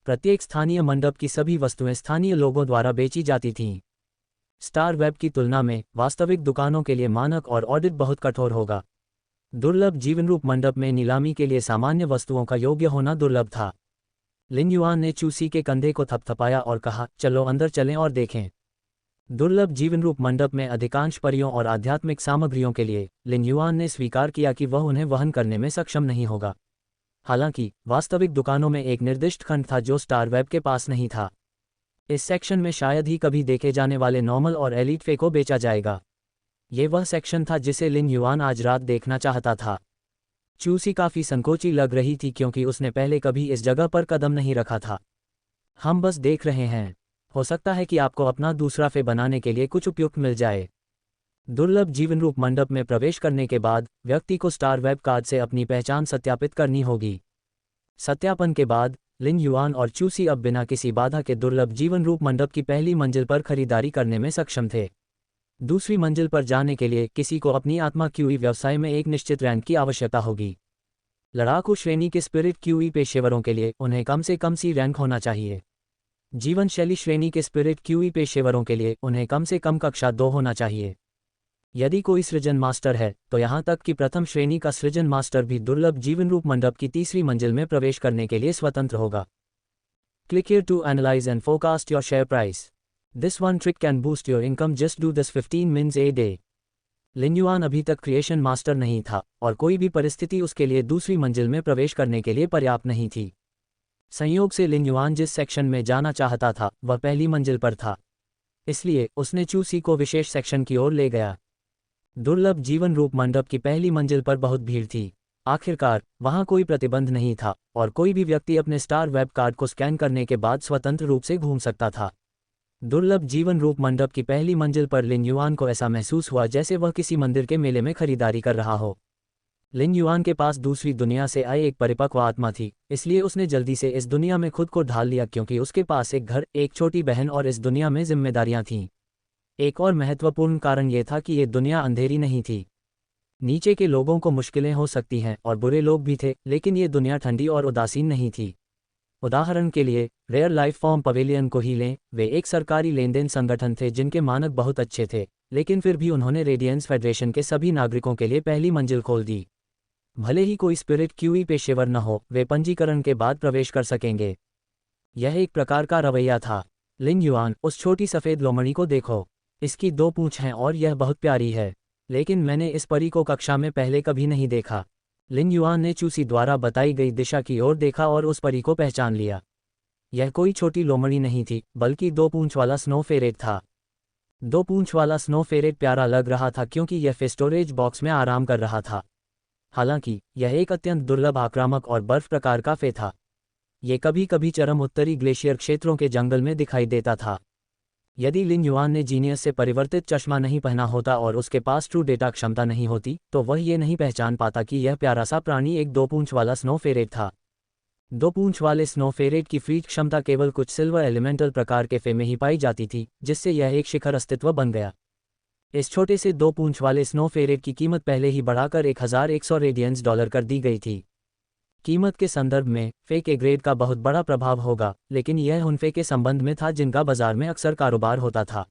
प्रत्येक स्थानीय मंडप की सभी वस्तुएं स्थानीय लोगों द्वारा बेची जाती थीं। स्टार वेब की तुलना में वास्तविक दुकानों के लिए मानक और ऑडिट बहुत कठोर होगा। दुर्लभ जीवन रूप मंडप में नीलामी के लिए सामान्य वस्तुओं का योग्य होना दुर्लभ था। लिन युआन ने चूसी के कंधे को थपथपाया और कहा, चलो अंदर चलें और देखें। दुर्लभ जीवन रूप मंडप में अधिकांश परियों और आध्यात्मिक सामग्रियों के लिए लिन युआन ने स्वीकार किया कि वह उन्हें वहन करने में सक्षम नहीं होगा। हालांकि वास्तविक दुकानों में एक निर्दिष्ट खंड था जो स्टार वेब के पास नहीं था। इस सेक्शन में शायद ही कभी देखे जाने वाले नॉर्मल और एलीट फे को बेचा जाएगा। ये वह सेक्शन था जिसे लिन युआन आज रात देखना चाहता था। चूसी काफ़ी संकोची लग रही थी क्योंकि उसने पहले कभी इस जगह पर कदम नहीं रखा था। हम बस देख रहे हैं, हो सकता है कि आपको अपना दूसरा फे बनाने के लिए कुछ उपयुक्त मिल जाए। दुर्लभ जीवन रूप मंडप में प्रवेश करने के बाद व्यक्ति को स्टार वेब कार्ड से अपनी पहचान सत्यापित करनी होगी। सत्यापन के बाद लिन युआन और चूसी अब बिना किसी बाधा के दुर्लभ जीवन रूप मंडप की पहली मंजिल पर खरीदारी करने में सक्षम थे। दूसरी मंजिल पर जाने के लिए किसी को अपनी आत्मा क्यूई व्यवसाय में एक निश्चित रैंक की आवश्यकता होगी। लड़ाकू श्रेणी के स्पिरिट क्यूई पेशेवरों के लिए उन्हें कम से कम सी रैंक होना चाहिए। जीवन शैली श्रेणी के स्पिरिट क्यूई पेशेवरों के लिए उन्हें कम से कम कक्षा 2 होना चाहिए। यदि कोई सृजन मास्टर है तो यहाँ तक कि प्रथम श्रेणी का सृजन मास्टर भी दुर्लभ जीवन रूप मंडप की तीसरी मंजिल में प्रवेश करने के लिए स्वतंत्र होगा। Click here to analyse and forecast your share price. This one trick can boost your income, just do this 15 minutes a day. Lin Yuan अभी तक क्रिएशन मास्टर नहीं था और कोई भी परिस्थिति उसके लिए दूसरी मंजिल में प्रवेश करने के लिए पर्याप्त नहीं थी। संयोग से लिन युआन जिस सेक्शन में जाना चाहता था वह पहली मंजिल पर था, इसलिए उसने चूसी को विशेष सेक्शन की ओर ले गया। दुर्लभ जीवन रूप मंडप की पहली मंजिल पर बहुत भीड़ थी। आखिरकार वहां कोई प्रतिबंध नहीं था और कोई भी व्यक्ति अपने स्टार वेब कार्ड को स्कैन करने के बाद स्वतंत्र रूप से घूम सकता था। दुर्लभ जीवन रूप मंडप की पहली मंजिल पर लिन युआन को ऐसा महसूस हुआ जैसे वह किसी मंदिर के मेले में खरीदारी कर रहा हो। लिन युआन के पास दूसरी दुनिया से आई एक परिपक्व आत्मा थी, इसलिए उसने जल्दी से इस दुनिया में खुद को ढाल लिया क्योंकि उसके पास एक घर, एक छोटी बहन और इस दुनिया में जिम्मेदारियां थीं। एक और महत्वपूर्ण कारण यह था कि ये दुनिया अंधेरी नहीं थी। नीचे के लोगों को मुश्किलें हो सकती हैं और बुरे लोग भी थे, लेकिन ये दुनिया ठंडी और उदासीन नहीं थी। उदाहरण के लिए रेयर लाइफ फॉर्म पवेलियन को ही लें। वे एक सरकारी लेनदेन संगठन थे जिनके मानक बहुत अच्छे थे, लेकिन फिर भी उन्होंने रेडियंस फेडरेशन के सभी नागरिकों के लिए पहली मंजिल खोल दी। भले ही कोई स्पिरिट क्यूई पेशेवर न हो, वे पंजीकरण के बाद प्रवेश कर सकेंगे। यह एक प्रकार का रवैया था। लिन युआन, उस छोटी सफ़ेद लोमड़ी को देखो, इसकी 2 पूंछ हैं और यह बहुत प्यारी है, लेकिन मैंने इस परी को कक्षा में पहले कभी नहीं देखा। लिन युआन ने चूसी द्वारा बताई गई दिशा की ओर देखा और उस परी को पहचान लिया। यह कोई छोटी लोमड़ी नहीं थी, बल्कि 2 पूंछ वाला स्नो फेरेट था। 2 पूंछ वाला स्नो फेरेट प्यारा लग रहा था क्योंकि यह स्टोरेज बॉक्स में आराम कर रहा था। हालांकि यह एक अत्यंत दुर्लभ, आक्रामक और बर्फ प्रकार का फे था। ये कभी कभी चरम उत्तरी ग्लेशियर क्षेत्रों के जंगल में दिखाई देता था। यदि लिन युआन ने जीनियस से परिवर्तित चश्मा नहीं पहना होता और उसके पास ट्रू डेटा क्षमता नहीं होती तो वह ये नहीं पहचान पाता कि यह प्यारा सा प्राणी एक 2 पूंछ वाला स्नो फेरेट था। 2 पूंछ वाले स्नो फेरेट की फ्रीज क्षमता केवल कुछ सिल्वर एलिमेंटल प्रकार के फे में ही पाई जाती थी, जिससे यह एक शिखर अस्तित्व बन गया। इस छोटे से 2 पूंछ वाले स्नो फेरेट की कीमत पहले ही बढ़ाकर $1100 रेडियंस कर दी गई थी। कीमत के संदर्भ में फे के ग्रेड का बहुत बड़ा प्रभाव होगा, लेकिन यह उन फे के संबंध में था जिनका बाजार में अक्सर कारोबार होता था।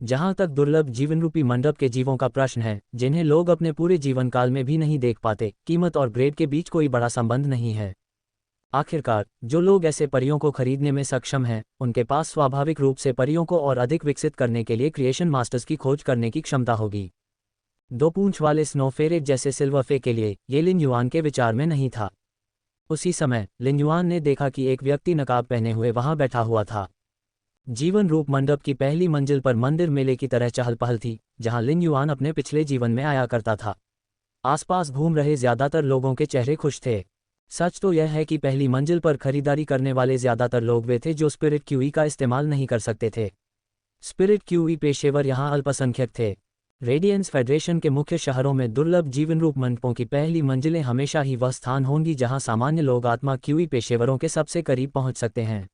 जहां तक दुर्लभ जीवनरूपी मंडप के जीवों का प्रश्न है, जिन्हें लोग अपने पूरे जीवन काल में भी नहीं देख पाते, कीमत और ग्रेड के बीच कोई बड़ा संबंध नहीं है। आखिरकार जो लोग ऐसे परियों को खरीदने में सक्षम हैं, उनके पास स्वाभाविक रूप से परियों को और अधिक विकसित करने के लिए क्रिएशन मास्टर्स की खोज करने की क्षमता होगी। दो पूंछ वाले स्नो फेरेट जैसे सिल्वर फे के लिए ये लिन युआन के विचार में नहीं था। उसी समय लिन युआन ने देखा कि एक व्यक्ति नकाब पहने हुए वहां बैठा हुआ था। जीवन रूप मंडप की पहली मंजिल पर मंदिर मेले की तरह चहल पहल थी, जहां लिन युआन अपने पिछले जीवन में आया करता था। आसपास घूम रहे ज्यादातर लोगों के चेहरे खुश थे। सच तो यह है कि पहली मंजिल पर खरीदारी करने वाले ज्यादातर लोग वे थे जो स्पिरिट क्यूई का इस्तेमाल नहीं कर सकते थे। स्पिरिट क्यूई पेशेवर यहाँ अल्पसंख्यक थे। रेडियंस फेडरेशन के मुख्य शहरों में दुर्लभ जीवनरूप मंडपों की पहली मंजिलें हमेशा ही वह स्थान होंगी जहां सामान्य लोग आत्मा क्यूई पेशेवरों के सबसे करीब पहुंच सकते हैं।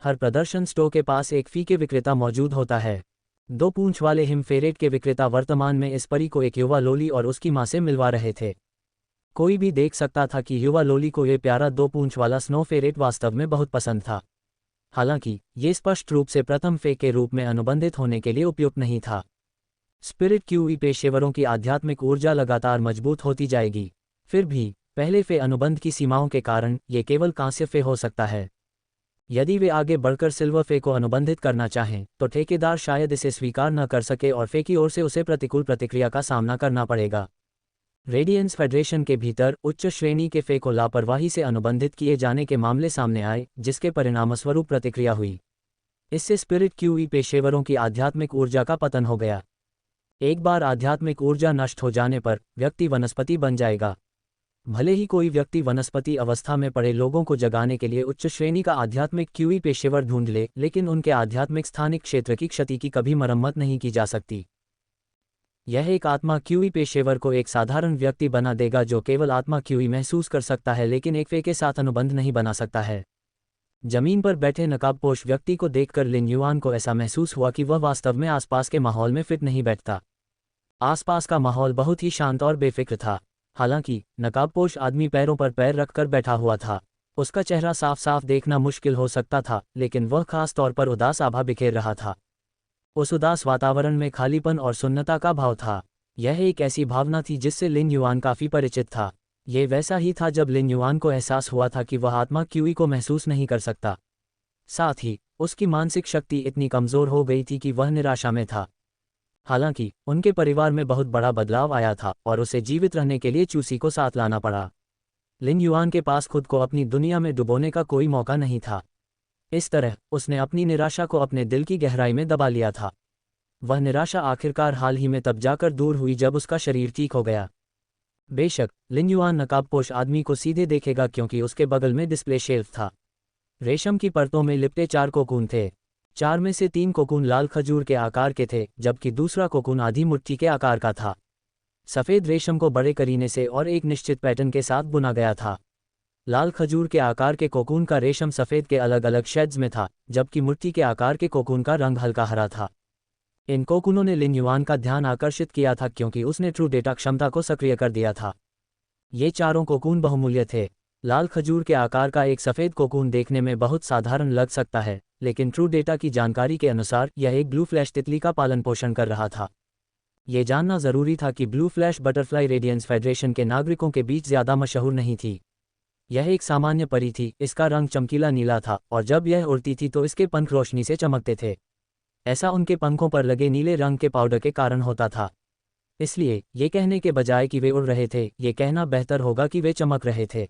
हर प्रदर्शन स्टोर के पास एक फीके विक्रेता मौजूद होता है। दो पूंछ वाले हिम फेरेट के विक्रेता वर्तमान में इस परी को एक युवा लोली और उसकी मां से मिलवा रहे थे। कोई भी देख सकता था कि युवा लोली को ये प्यारा दो पूंछ वाला स्नो फेरेट वास्तव में बहुत पसंद था। हालांकि ये स्पष्ट रूप से प्रथम फे के रूप में अनुबंधित होने के लिए उपयुक्त नहीं था। स्पिरिट क्यूई पेशेवरों की आध्यात्मिक ऊर्जा लगातार मजबूत होती जाएगी। फिर भी पहले फे अनुबंध की सीमाओं के कारण ये केवल कांस्य फे हो सकता है। यदि वे आगे बढ़कर सिल्वर फे को अनुबंधित करना चाहें तो ठेकेदार शायद इसे स्वीकार न कर सके और फे की ओर से उसे प्रतिकूल प्रतिक्रिया का सामना करना पड़ेगा। रेडियंस फेडरेशन के भीतर उच्च श्रेणी के फे को लापरवाही से अनुबंधित किए जाने के मामले सामने आए, जिसके परिणामस्वरूप प्रतिक्रिया हुई। इससे स्पिरिट क्यूई पेशेवरों की आध्यात्मिक ऊर्जा का पतन हो गया। एक बार आध्यात्मिक ऊर्जा नष्ट हो जाने पर व्यक्ति वनस्पति बन जाएगा। भले ही कोई व्यक्ति वनस्पति अवस्था में पड़े लोगों को जगाने के लिए उच्च श्रेणी का आध्यात्मिक क्यूई पेशेवर ढूंढ ले, लेकिन उनके आध्यात्मिक स्थानिक क्षेत्र की क्षति की कभी मरम्मत नहीं की जा सकती। यह एक आत्मा क्यूई पेशेवर को एक साधारण व्यक्ति बना देगा जो केवल आत्मा क्यूई महसूस कर सकता है, लेकिन एक फे के साथ अनुबंध नहीं बना सकता है। जमीन पर बैठे नकाबपोश व्यक्ति को देखकर लिन युआन को ऐसा महसूस हुआ कि वह वास्तव में आसपास के माहौल में फिट नहीं बैठता। आसपास का माहौल बहुत ही शांत और बेफिक्र था। हालांकि नकाबपोश आदमी पैरों पर पैर रखकर बैठा हुआ था। उसका चेहरा साफ साफ देखना मुश्किल हो सकता था, लेकिन वह खास तौर पर उदास आभा बिखेर रहा था। उस उदास वातावरण में खालीपन और सुन्नता का भाव था। यह एक ऐसी भावना थी जिससे लिन युआन काफी परिचित था। ये वैसा ही था जब लिन युआन को एहसास हुआ था कि वह आत्मा क्यूई को महसूस नहीं कर सकता। साथ ही उसकी मानसिक शक्ति इतनी कमजोर हो गई थी कि वह निराशा में था। हालांकि उनके परिवार में बहुत बड़ा बदलाव आया था और उसे जीवित रहने के लिए चूसी को साथ लाना पड़ा। लिन युआन के पास खुद को अपनी दुनिया में डुबोने का कोई मौका नहीं था। इस तरह उसने अपनी निराशा को अपने दिल की गहराई में दबा लिया था। वह निराशा आखिरकार हाल ही में तब जाकर दूर हुई जब उसका शरीर ठीक हो गया। बेशक लिन युआन नकाबपोश आदमी को सीधे देखेगा क्योंकि उसके बगल में डिस्प्ले शेल्फ था। रेशम की परतों में लिपटे 4 कोकून थे। 4 में से 3 कोकून लाल खजूर के आकार के थे, जबकि दूसरा कोकून आधी मुट्ठी के आकार का था। सफ़ेद रेशम को बड़े करीने से और एक निश्चित पैटर्न के साथ बुना गया था। लाल खजूर के आकार के कोकून का रेशम सफ़ेद के अलग अलग शेड्स में था, जबकि मुट्ठी के आकार के कोकून का रंग हल्का हरा था। इन कोकूनों ने लिन युआन का ध्यान आकर्षित किया था क्योंकि उसने ट्रू डेटा क्षमता को सक्रिय कर दिया था। ये चारों कोकून बहुमूल्य थे। लाल खजूर के आकार का एक सफ़ेद कोकून देखने में बहुत साधारण लग सकता है, लेकिन ट्रू डेटा की जानकारी के अनुसार यह एक ब्लू फ्लैश तितली का पालन पोषण कर रहा था। ये जानना ज़रूरी था कि Blue Flash Butterfly Radiance Federation के नागरिकों के बीच ज़्यादा मशहूर नहीं थी। यह एक सामान्य परी थी। इसका रंग चमकीला नीला था और जब यह उड़ती थी तो इसके पंख रोशनी से चमकते थे। ऐसा उनके पंखों पर लगे नीले रंग के पाउडर के कारण होता था। इसलिए ये कहने के बजाय कि वे उड़ रहे थे, ये कहना बेहतर होगा कि वे चमक रहे थे।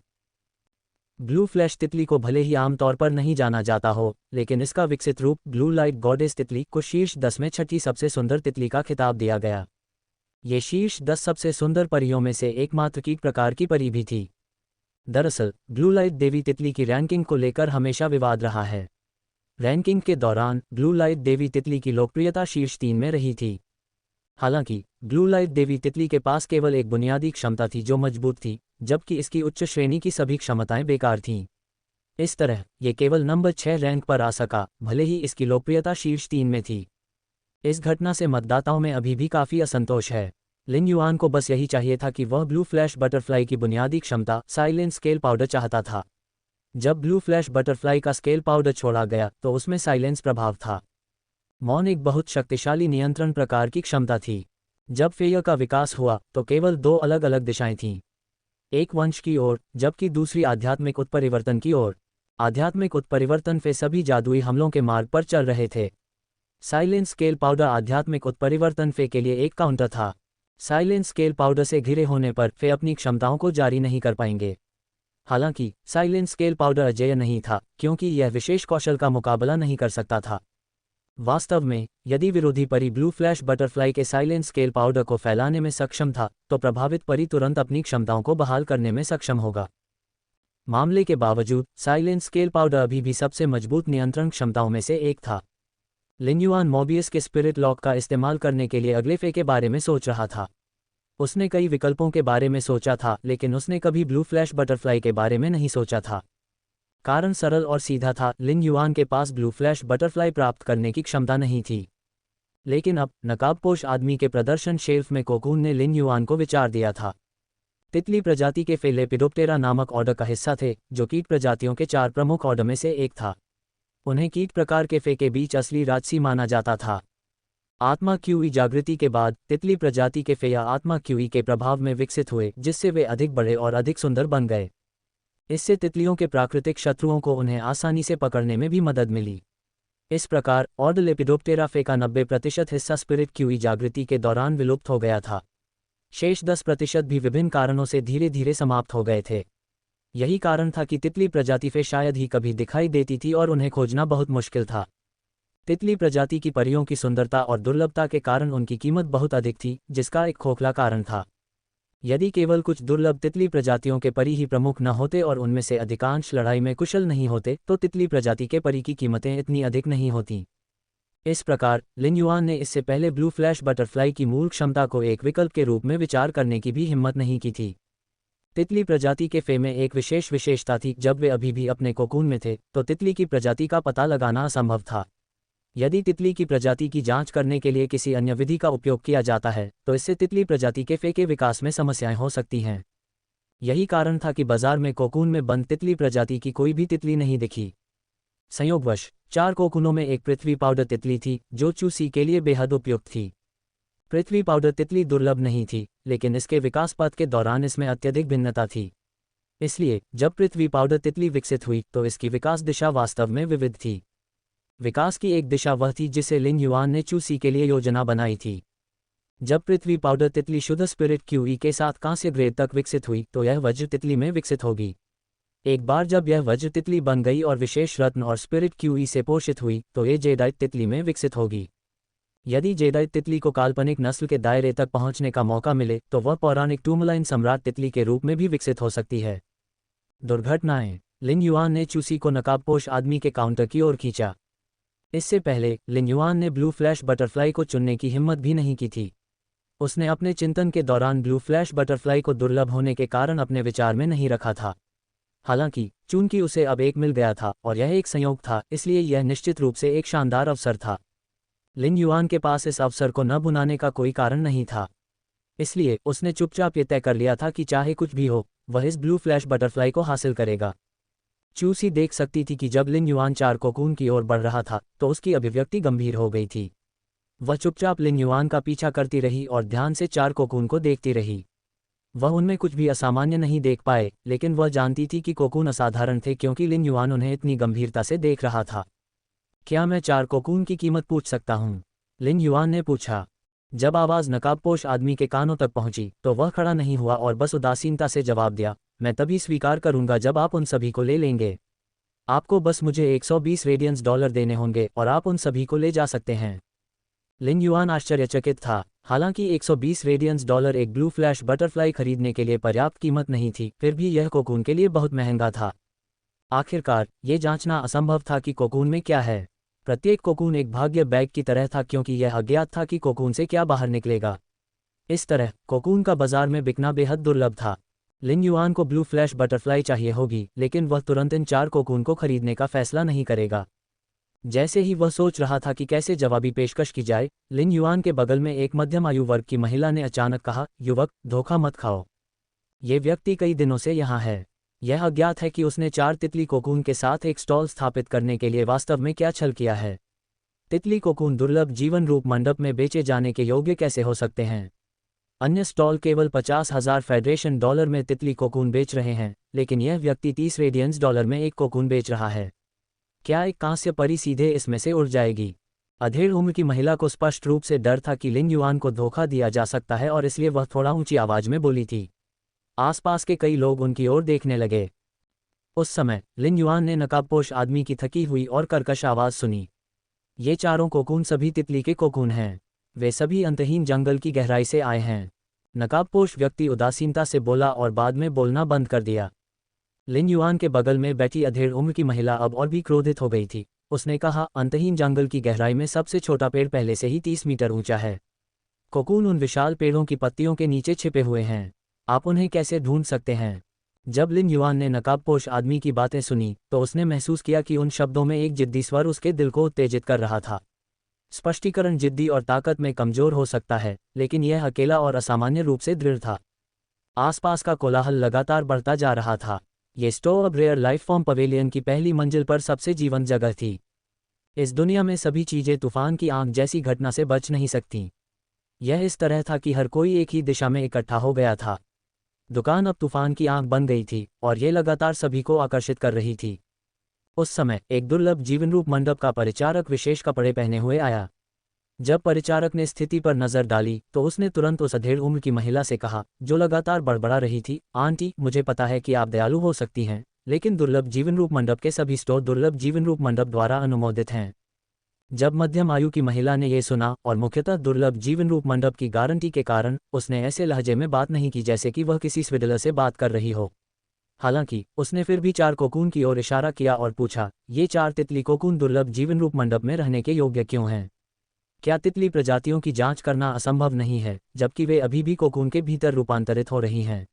ब्लू फ्लैश तितली को भले ही आमतौर पर नहीं जाना जाता हो, लेकिन इसका विकसित रूप ब्लू लाइट गॉडेस तितली को शीर्ष 10 में छठी सबसे सुंदर तितली का खिताब दिया गया। ये शीर्ष 10 सबसे सुंदर परियों में से एकमात्र कीट प्रकार की परी भी थी। दरअसल ब्लू लाइट देवी तितली की रैंकिंग को लेकर हमेशा विवाद रहा है। रैंकिंग के दौरान ब्लू लाइट देवी तितली की लोकप्रियता शीर्ष 3 में रही थी। हालांकि ब्लू लाइट देवी तितली के पास केवल एक बुनियादी क्षमता थी जो मजबूत थी, जबकि इसकी उच्च श्रेणी की सभी क्षमताएं बेकार थीं। इस तरह ये केवल नंबर 6 रैंक पर आ सका, भले ही इसकी लोकप्रियता शीर्ष 3 में थी। इस घटना से मतदाताओं में अभी भी काफ़ी असंतोष है। लिन युआन को बस यही चाहिए था कि वह ब्लू फ्लैश बटरफ्लाई की बुनियादी क्षमता साइलेंट स्केल पाउडर चाहता था। जब ब्लू फ्लैश बटरफ्लाई का स्केल पाउडर छोड़ा गया तो उसमें साइलेंस प्रभाव था। मौन एक बहुत शक्तिशाली नियंत्रण प्रकार की क्षमता थी। जब फेयर का विकास हुआ तो केवल दो अलग अलग दिशाएं थीं, एक वंश की ओर जबकि दूसरी आध्यात्मिक उत्परिवर्तन की ओर। आध्यात्मिक उत्परिवर्तन फे सभी जादुई हमलों के मार्ग पर चल रहे थे। साइलेंस स्केल पाउडर आध्यात्मिक उत्परिवर्तन फे के लिए एक काउंटर था। साइलेंस स्केल पाउडर से घिरे होने पर फे अपनी क्षमताओं को जारी नहीं कर पाएंगे। हालांकि साइलेंस स्केल पाउडर अजेय नहीं था क्योंकि यह विशेष कौशल का मुकाबला नहीं कर सकता था। वास्तव में यदि विरोधी परी ब्लू फ्लैश बटरफ्लाई के साइलेंस स्केल पाउडर को फैलाने में सक्षम था तो प्रभावित परी तुरंत अपनी क्षमताओं को बहाल करने में सक्षम होगा। मामले के बावजूद साइलेंस स्केल पाउडर अभी भी सबसे मजबूत नियंत्रण क्षमताओं में से एक था। लिन युआन मोबियस के स्पिरिट लॉक का इस्तेमाल करने के लिए अगले फे के बारे में सोच रहा था। उसने कई विकल्पों के बारे में सोचा था लेकिन उसने कभी ब्लू फ्लैश बटरफ्लाई के बारे में नहीं सोचा था। कारण सरल और सीधा था, लिन युआन के पास ब्लू फ्लैश बटरफ्लाई प्राप्त करने की क्षमता नहीं थी। लेकिन अब नकाबपोश आदमी के प्रदर्शन शेल्फ में कोकून ने लिन युआन को विचार दिया था। तितली प्रजाति के फे लेपिडोप्टेरा नामक ऑर्डर का हिस्सा थे जो कीट प्रजातियों के 4 प्रमुख ऑर्डर में से एक था। उन्हें कीट प्रकार के फे के बीच असली राजसी माना जाता था। आत्मा क्यूई जागृति के बाद तितली प्रजाति के फे या आत्मा क्यूई के प्रभाव में विकसित हुए जिससे वे अधिक बड़े और अधिक सुंदर बन गए। इससे तितलियों के प्राकृतिक शत्रुओं को उन्हें आसानी से पकड़ने में भी मदद मिली। इस प्रकार ऑर्डर लेपिडोप्टेरा फे का 90% हिस्सा स्पिरिट क्यूई जागृति के दौरान विलुप्त हो गया था। शेष 10% भी विभिन्न कारणों से धीरे धीरे समाप्त हो गए थे। यही कारण था कि तितली प्रजाति फे शायद ही कभी दिखाई देती थी और उन्हें खोजना बहुत मुश्किल था। तितली प्रजाति की परियों की सुंदरता और दुर्लभता के कारण उनकी कीमत बहुत अधिक थी, जिसका एक खोखला कारण था। यदि केवल कुछ दुर्लभ तितली प्रजातियों के परी ही प्रमुख न होते और उनमें से अधिकांश लड़ाई में कुशल नहीं होते तो तितली प्रजाति के परी की कीमतें इतनी अधिक नहीं होती। इस प्रकार लिन युआन ने इससे पहले ब्लू फ्लैश बटरफ्लाई की मूल क्षमता को एक विकल्प के रूप में विचार करने की भी हिम्मत नहीं की थी। तितली प्रजाति के फे में एक विशेषता थी, जब वे अभी भी अपने कोकून में थे तो तितली की प्रजाति का पता लगाना असंभव था। यदि तितली की प्रजाति की जांच करने के लिए किसी अन्य विधि का उपयोग किया जाता है तो इससे तितली प्रजाति के फे के विकास में समस्याएं हो सकती हैं। यही कारण था कि बाजार में कोकून में बंद तितली प्रजाति की कोई भी तितली नहीं दिखी। संयोगवश 4 कोकूनों में एक पृथ्वी पाउडर तितली थी जो चूसी के लिए बेहद उपयुक्त थी। पृथ्वी पाउडर तितली दुर्लभ नहीं थी, लेकिन इसके विकास पथ के दौरान इसमें अत्यधिक भिन्नता थी। इसलिए जब पृथ्वी पाउडर तितली विकसित हुई तो इसकी विकास दिशा वास्तव में विविध थी। विकास की एक दिशा वह थी जिसे लिन युआन ने चूसी के लिए योजना बनाई थी। जब पृथ्वी पाउडर तितली शुद्ध स्पिरिट क्यूई के साथ कांस्य ग्रेड तक विकसित हुई तो यह वज्र तितली में विकसित होगी। एक बार जब यह वज्र तितली बन गई और विशेष रत्न और स्पिरिट क्यूई से पोषित हुई तो ये जेडाइट तितली में विकसित होगी। यदि जेडाइट तितली को काल्पनिक नस्ल के दायरे तक पहुंचने का मौका मिले तो वह पौराणिक टूमलाइन सम्राट तितली के रूप में भी विकसित हो सकती है। दुर्घटनाएं। लिन युआन ने चूसी को नकाबपोश आदमी के काउंटर की ओर खींचा। इससे पहले लिन युआन ने ब्लू फ्लैश बटरफ्लाई को चुनने की हिम्मत भी नहीं की थी। उसने अपने चिंतन के दौरान ब्लू फ्लैश बटरफ्लाई को दुर्लभ होने के कारण अपने विचार में नहीं रखा था। हालांकि चूंकि उसे अब एक मिल गया था और यह एक संयोग था, इसलिए यह निश्चित रूप से एक शानदार अवसर था। लिन युआन के पास इस अवसर को न भुनाने का कोई कारण नहीं था। इसलिए उसने चुपचाप ये तय कर लिया था कि चाहे कुछ भी हो वह इस ब्लू फ्लैश बटरफ्लाई को हासिल करेगा। चूसी देख सकती थी कि जब लिन युआन 4 कोकून की ओर बढ़ रहा था तो उसकी अभिव्यक्ति गंभीर हो गई थी। वह चुपचाप लिन युआन का पीछा करती रही और ध्यान से 4 कोकून को देखती रही। वह उनमें कुछ भी असामान्य नहीं देख पाए, लेकिन वह जानती थी कि कोकून असाधारण थे क्योंकि लिन युआन उन्हें इतनी गंभीरता से देख रहा था। क्या मैं 4 कोकून की कीमत पूछ सकता हूँ? लिन युआन ने पूछा। जब आवाज़ नकाबपोश आदमी के कानों तक पहुंची तो वह खड़ा नहीं हुआ और बस उदासीनता से जवाब दिया, मैं तभी स्वीकार करूंगा जब आप उन सभी को ले लेंगे। आपको बस मुझे 120 रेडियंस डॉलर देने होंगे और आप उन सभी को ले जा सकते हैं। लिन युआन आश्चर्यचकित था। हालांकि 120 रेडियंस डॉलर एक ब्लू फ्लैश बटरफ्लाई खरीदने के लिए पर्याप्त कीमत नहीं थी, फिर भी यह कोकून के लिए बहुत महंगा था। आखिरकार ये जांचना असंभव था कि कोकून में क्या है। प्रत्येक कोकून एक भाग्य बैग की तरह था क्योंकि यह अज्ञात था कि कोकून से क्या बाहर निकलेगा। इस तरह कोकून का बाजार में बिकना बेहद दुर्लभ था। लिन युआन को ब्लू फ्लैश बटरफ्लाई चाहिए होगी, लेकिन वह तुरंत इन 4 कोकून को खरीदने का फैसला नहीं करेगा। जैसे ही वह सोच रहा था कि कैसे जवाबी पेशकश की जाए, लिन युआन के बगल में एक मध्यम आयु वर्ग की महिला ने अचानक कहा, युवक, धोखा मत खाओ। ये व्यक्ति कई दिनों से यहाँ है। यह अज्ञात है कि उसने 4 तितली कोकून के साथ एक स्टॉल स्थापित करने के लिए वास्तव में क्या छल किया है। तितली कोकून दुर्लभ जीवन रूप मंडप में बेचे जाने के योग्य कैसे हो सकते हैं? अन्य स्टॉल केवल 50,000 फेडरेशन डॉलर में तितली कोकून बेच रहे हैं, लेकिन यह व्यक्ति 30 रेडियंस डॉलर में एक कोकून बेच रहा है। क्या एक कांस्य परी सीधे इसमें से उड़ जाएगी? अधेड़ उम्र की महिला को स्पष्ट रूप से डर था कि लिन युआन को धोखा दिया जा सकता है और इसलिए वह थोड़ा ऊंची आवाज में बोली थी। आसपास के कई लोग उनकी ओर देखने लगे। उस समय लिन युआन ने नकाबपोश आदमी की थकी हुई और कर्कश आवाज सुनी। ये चारों कोकून सभी तितली के कोकून हैं। वे सभी अंतहीन जंगल की गहराई से आए हैं। नकाबपोश व्यक्ति उदासीनता से बोला और बाद में बोलना बंद कर दिया। लिन युआन के बगल में बैठी अधेड़ उम्र की महिला अब और भी क्रोधित हो गई थी। उसने कहा, अंतहीन जंगल की गहराई में सबसे छोटा पेड़ पहले से ही 30 मीटर ऊंचा है। कोकून उन विशाल पेड़ों की पत्तियों के नीचे छिपे हुए हैं। आप उन्हें कैसे ढूंढ सकते हैं? जब लिन युआन ने नकाबपोश आदमी की बातें सुनी तो उसने महसूस किया कि उन शब्दों में एक जिद्दी स्वर उसके दिल को उत्तेजित कर रहा था। स्पष्टीकरण जिद्दी और ताकत में कमजोर हो सकता है, लेकिन यह अकेला और असामान्य रूप से दृढ़ था। आसपास का कोलाहल लगातार बढ़ता जा रहा था। ये स्टोव अब रेयर लाइफ फॉर्म पवेलियन की पहली मंजिल पर सबसे जीवंत जगह थी। इस दुनिया में सभी चीजें तूफान की आंख जैसी घटना से बच नहीं सकतीं। यह इस तरह था कि हर कोई एक ही दिशा में इकट्ठा हो गया था। दुकान अब तूफान की आंख बन गई थी और ये लगातार सभी को आकर्षित कर रही थी। उस समय एक दुर्लभ जीवनरूप मंडप का परिचारक विशेष कपड़े पहने हुए आया। जब परिचारक ने स्थिति पर नजर डाली तो उसने तुरंत उस अधेड़ उम्र की महिला से कहा, जो लगातार बड़बड़ा रही थी, आंटी, मुझे पता है कि आप दयालु हो सकती हैं, लेकिन दुर्लभ जीवनरूप मंडप के सभी स्टोर दुर्लभ जीवनरूप मंडप द्वारा अनुमोदित हैं। जब मध्यम आयु की महिला ने यह सुना और मुख्यतः दुर्लभ जीवनरूप मंडप की गारंटी के कारण, उसने ऐसे लहजे में बात नहीं की जैसे कि वह किसी स्विडलर से बात कर रही हो। हालांकि उसने फिर भी 4 कोकून की ओर इशारा किया और पूछा, ये 4 तितली कोकून दुर्लभ जीवनरूप मंडप में रहने के योग्य क्यों हैं? क्या तितली प्रजातियों की जांच करना असंभव नहीं है, जबकि वे अभी भी कोकून के भीतर रूपांतरित हो रही हैं?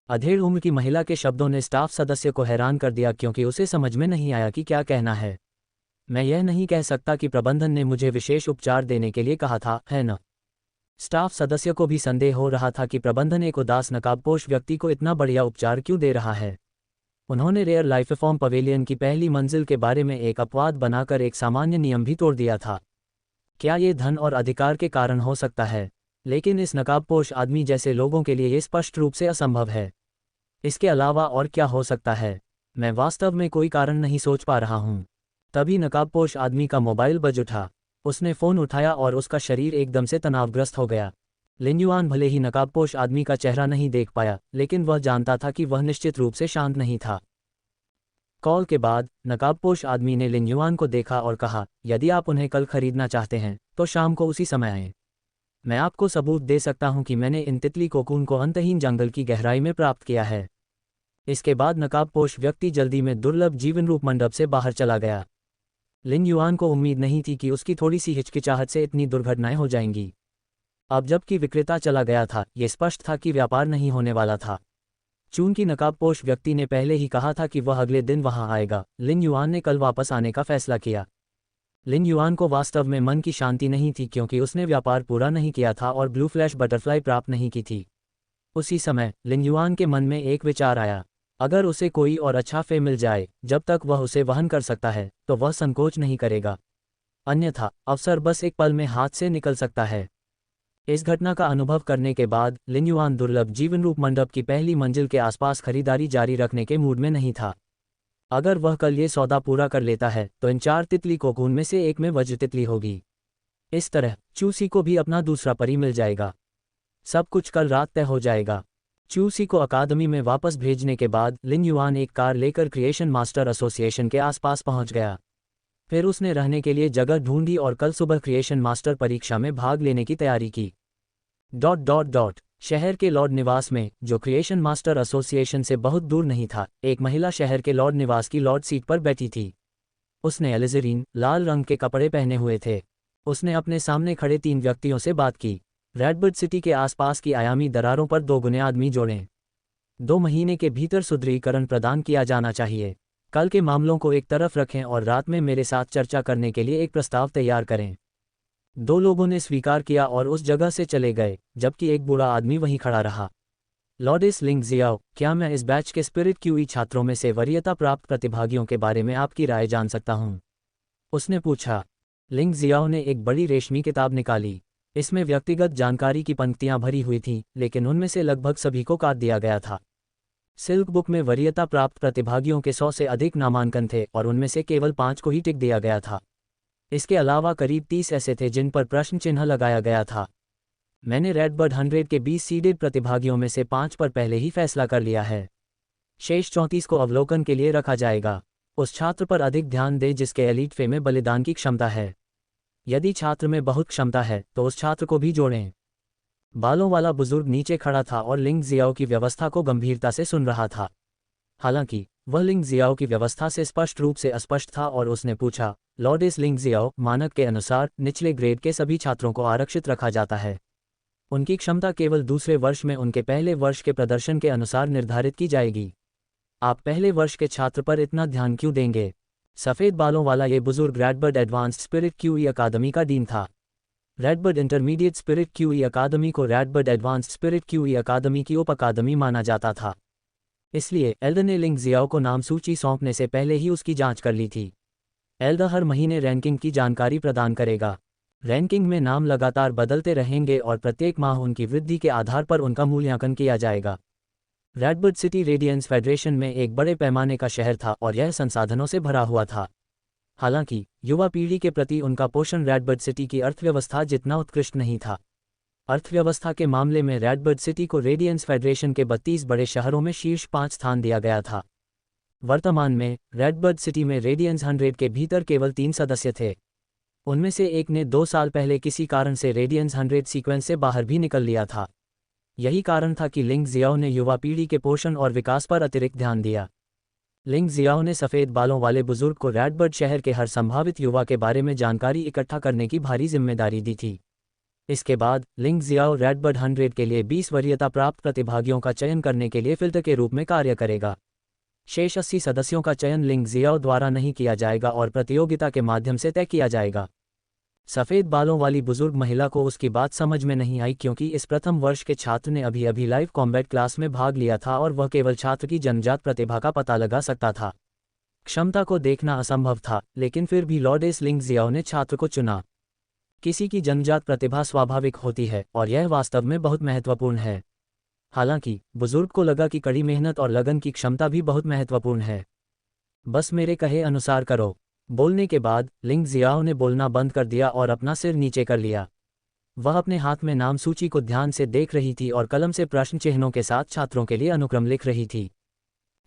अधेड़ उम्र की महिला के शब्दों ने स्टाफ सदस्य को हैरान कर दिया, क्योंकि उसे समझ में नहीं आया कि क्या कहना है। मैं यह नहीं कह सकता कि प्रबंधन ने मुझे विशेष उपचार देने के लिए कहा था, है न? स्टाफ सदस्य को भी संदेह हो रहा था कि प्रबंधन एक उदास नकाबपोश व्यक्ति को इतना बढ़िया उपचार क्यों दे रहा है। उन्होंने रेयर लाइफ फॉर्म पवेलियन की पहली मंजिल के बारे में एक अपवाद बनाकर एक सामान्य नियम भी तोड़ दिया था। क्या ये धन और अधिकार के कारण हो सकता है? लेकिन इस नकाबपोश आदमी जैसे लोगों के लिए ये स्पष्ट रूप से असंभव है। इसके अलावा और क्या हो सकता है? मैं वास्तव में कोई कारण नहीं सोच पा रहा हूँ। तभी नकाबपोश आदमी का मोबाइल बज उठा। उसने फ़ोन उठाया और उसका शरीर एकदम से तनावग्रस्त हो गया। लिन युआन भले ही नकाबपोश आदमी का चेहरा नहीं देख पाया, लेकिन वह जानता था कि वह निश्चित रूप से शांत नहीं था। कॉल के बाद नकाबपोश आदमी ने लिन युआन को देखा और कहा, यदि आप उन्हें कल खरीदना चाहते हैं तो शाम को उसी समय आएं। मैं आपको सबूत दे सकता हूं कि मैंने इन तितली कोकून को अंतहीन जंगल की गहराई में प्राप्त किया है। इसके बाद नकाबपोश व्यक्ति जल्दी में दुर्लभ जीवनरूप मंडप से बाहर चला गया। लिन युआन को उम्मीद नहीं थी कि उसकी थोड़ी सी हिचकिचाहट से इतनी दुर्घटनाएं हो जाएंगी। अब जबकि विक्रेता चला गया था, यह स्पष्ट था कि व्यापार नहीं होने वाला था। चूंकि नकाबपोश व्यक्ति ने पहले ही कहा था कि वह अगले दिन वहां आएगा, लिन युआन ने कल वापस आने का फैसला किया। लिन युआन को वास्तव में मन की शांति नहीं थी, क्योंकि उसने व्यापार पूरा नहीं किया था और ब्लू फ्लैश बटरफ्लाई प्राप्त नहीं की थी। उसी समय लिन युआन के मन में एक विचार आया, अगर उसे कोई और अच्छा फे मिल जाए जब तक वह उसे वहन कर सकता है तो वह संकोच नहीं करेगा। अन्यथा अवसर बस एक पल में हाथ से निकल सकता है। इस घटना का अनुभव करने के बाद लिन युआन दुर्लभ जीवनरूप मंडप की पहली मंजिल के आसपास खरीदारी जारी रखने के मूड में नहीं था। अगर वह कल ये सौदा पूरा कर लेता है तो इन 4 तितली कोकून में से एक में वज्र तितली होगी। इस तरह चूसी को भी अपना दूसरा परी मिल जाएगा। सब कुछ कल रात तय हो जाएगा। चूसी को अकादमी में वापस भेजने के बाद लिन युआन एक कार लेकर क्रिएशन मास्टर एसोसिएशन के आसपास पहुंच गया। फिर उसने रहने के लिए जगह ढूंढी और कल सुबह क्रिएशन मास्टर परीक्षा में भाग लेने की तैयारी की। शहर के लॉर्ड निवास में, जो क्रिएशन मास्टर एसोसिएशन से बहुत दूर नहीं था, एक महिला शहर के लॉर्ड निवास की लॉर्ड सीट पर बैठी थी। उसने एलिजरीन लाल रंग के कपड़े पहने हुए थे। उसने अपने सामने खड़े 3 व्यक्तियों से बात की। रेडबर्ड सिटी के आसपास की आयामी दरारों पर 2 गुने आदमी जोड़ें। 2 महीने के भीतर सुदृढ़ीकरण प्रदान किया जाना चाहिए। कल के मामलों को एक तरफ रखें और रात में मेरे साथ चर्चा करने के लिए एक प्रस्ताव तैयार करें। दो लोगों ने स्वीकार किया और उस जगह से चले गए, जबकि एक बूढ़ा आदमी वहीं खड़ा रहा। लॉर्डेस लिंग जियाओ, क्या मैं इस बैच के स्पिरिट क्यूई छात्रों में से वरीयता प्राप्त प्रतिभागियों के बारे में आपकी राय जान सकता हूँ? उसने पूछा। लिंग जियाओ ने एक बड़ी रेशमी किताब निकाली। इसमें व्यक्तिगत जानकारी की पंक्तियां भरी हुई थीं, लेकिन उनमें से लगभग सभी को काट दिया गया था। सिल्क बुक में वरीयता प्राप्त प्रतिभागियों के 100 से अधिक नामांकन थे और उनमें से केवल 5 को ही टिक दिया गया था। इसके अलावा करीब 30 ऐसे थे जिन पर प्रश्न चिन्ह लगाया गया था। मैंने रेडबर्ड 100 के 20 सीडेड प्रतिभागियों में से 5 पर पहले ही फैसला कर लिया है। शेष 34 को अवलोकन के लिए रखा जाएगा। उस छात्र पर अधिक ध्यान दें जिसके एलीट फे में बलिदान की क्षमता है। यदि छात्र में बहुत क्षमता है तो उस छात्र को भी जोड़ें। बालों वाला बुजुर्ग नीचे खड़ा था और लिंग जियाओ की व्यवस्था को गंभीरता से सुन रहा था। हालांकि वह लिंग जियाओ की व्यवस्था से स्पष्ट रूप से अस्पष्ट था और उसने पूछा, लॉर्डेस लिंग जियाओ, मानक के अनुसार निचले ग्रेड के सभी छात्रों को आरक्षित रखा जाता है। उनकी क्षमता केवल दूसरे वर्ष में उनके पहले वर्ष के प्रदर्शन के अनुसार निर्धारित की जाएगी। आप पहले वर्ष के छात्र पर इतना ध्यान क्यों देंगे? सफ़ेद बालों वाला ये बुजुर्ग रेडबर्ड एडवांस्ड स्पिरिट क्यूई अकादमी का डीन था। रेडबर्ड इंटरमीडिएट स्पिरिट क्यूई अकादमी को रेडबर्ड एडवांस्ड स्पिरिट क्यूई अकादमी की उप अकादमी माना जाता था। इसलिए एल्डर ने लिंग जियाओ को नाम सूची सौंपने से पहले ही उसकी जांच कर ली थी। एल्डर हर महीने रैंकिंग की जानकारी प्रदान करेगा। रैंकिंग में नाम लगातार बदलते रहेंगे और प्रत्येक माह उनकी वृद्धि के आधार पर उनका मूल्यांकन किया जाएगा। रेडबर्ड सिटी रेडियंस फेडरेशन में एक बड़े पैमाने का शहर था और यह संसाधनों से भरा हुआ था। हालांकि युवा पीढ़ी के प्रति उनका पोषण रेडबर्ड सिटी की अर्थव्यवस्था जितना उत्कृष्ट नहीं था। अर्थव्यवस्था के मामले में रेडबर्ड सिटी को रेडियंस फेडरेशन के 32 बड़े शहरों में शीर्ष 5 स्थान दिया गया था। वर्तमान में रेडबर्ड सिटी में रेडियंस 100 के भीतर केवल 3 सदस्य थे। उनमें से एक ने 2 साल पहले किसी कारण से रेडियंस 100 सीक्वेंस से बाहर भी निकल लिया था। यही कारण था कि लिंग जियाओ ने युवा पीढ़ी के पोषण और विकास पर अतिरिक्त ध्यान दिया। लिंग जियाओ ने सफ़ेद बालों वाले बुजुर्ग को रेडबर्ड शहर के हर संभावित युवा के बारे में जानकारी इकट्ठा करने की भारी जिम्मेदारी दी थी। इसके बाद लिंग जियाओ रेडबर्ड 100 के लिए 20 वरीयता प्राप्त प्रतिभागियों का चयन करने के लिए फिल्टर के रूप में कार्य करेगा। शेष 80 सदस्यों का चयन लिंग जियाओ द्वारा नहीं किया जाएगा और प्रतियोगिता के माध्यम से तय किया जाएगा। सफ़ेद बालों वाली बुजुर्ग महिला को उसकी बात समझ में नहीं आई क्योंकि इस प्रथम वर्ष के छात्र ने अभी अभी लाइव कॉम्बैट क्लास में भाग लिया था और वह केवल छात्र की जन्मजात प्रतिभा का पता लगा सकता था। क्षमता को देखना असंभव था, लेकिन फिर भी लॉर्डेस लिंग जियाओ ने छात्र को चुना। किसी की जन्मजात प्रतिभा स्वाभाविक होती है और यह वास्तव में बहुत महत्वपूर्ण है। हालांकि बुजुर्ग को लगा कि कड़ी मेहनत और लगन की क्षमता भी बहुत महत्वपूर्ण है। बस मेरे कहे अनुसार करो। बोलने के बाद लिंग जियाओ ने बोलना बंद कर दिया और अपना सिर नीचे कर लिया। वह अपने हाथ में नाम सूची को ध्यान से देख रही थी और कलम से प्रश्न चिन्हों के साथ छात्रों के लिए अनुक्रम लिख रही थी।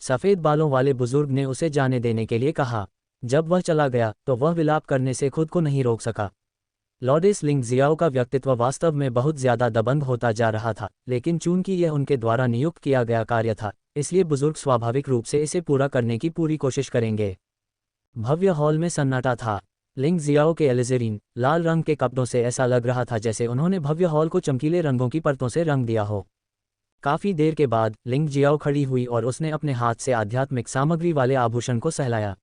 सफ़ेद बालों वाले बुजुर्ग ने उसे जाने देने के लिए कहा। जब वह चला गया तो वह विलाप करने से खुद को नहीं रोक सका। लॉर्डेस लिंग जियाओ का व्यक्तित्व वास्तव में बहुत ज़्यादा दबंग होता जा रहा था, लेकिन चूंकि यह उनके द्वारा नियुक्त किया गया कार्य था, इसलिए बुजुर्ग स्वाभाविक रूप से इसे पूरा करने की पूरी कोशिश करेंगे। भव्य हॉल में सन्नाटा था। लिंग जियाओ के एलिज़ेरीन लाल रंग के कपड़ों से ऐसा लग रहा था जैसे उन्होंने भव्य हॉल को चमकीले रंगों की परतों से रंग दिया हो। काफ़ी देर के बाद लिंग जियाओ खड़ी हुई और उसने अपने हाथ से आध्यात्मिक सामग्री वाले आभूषण को सहलाया।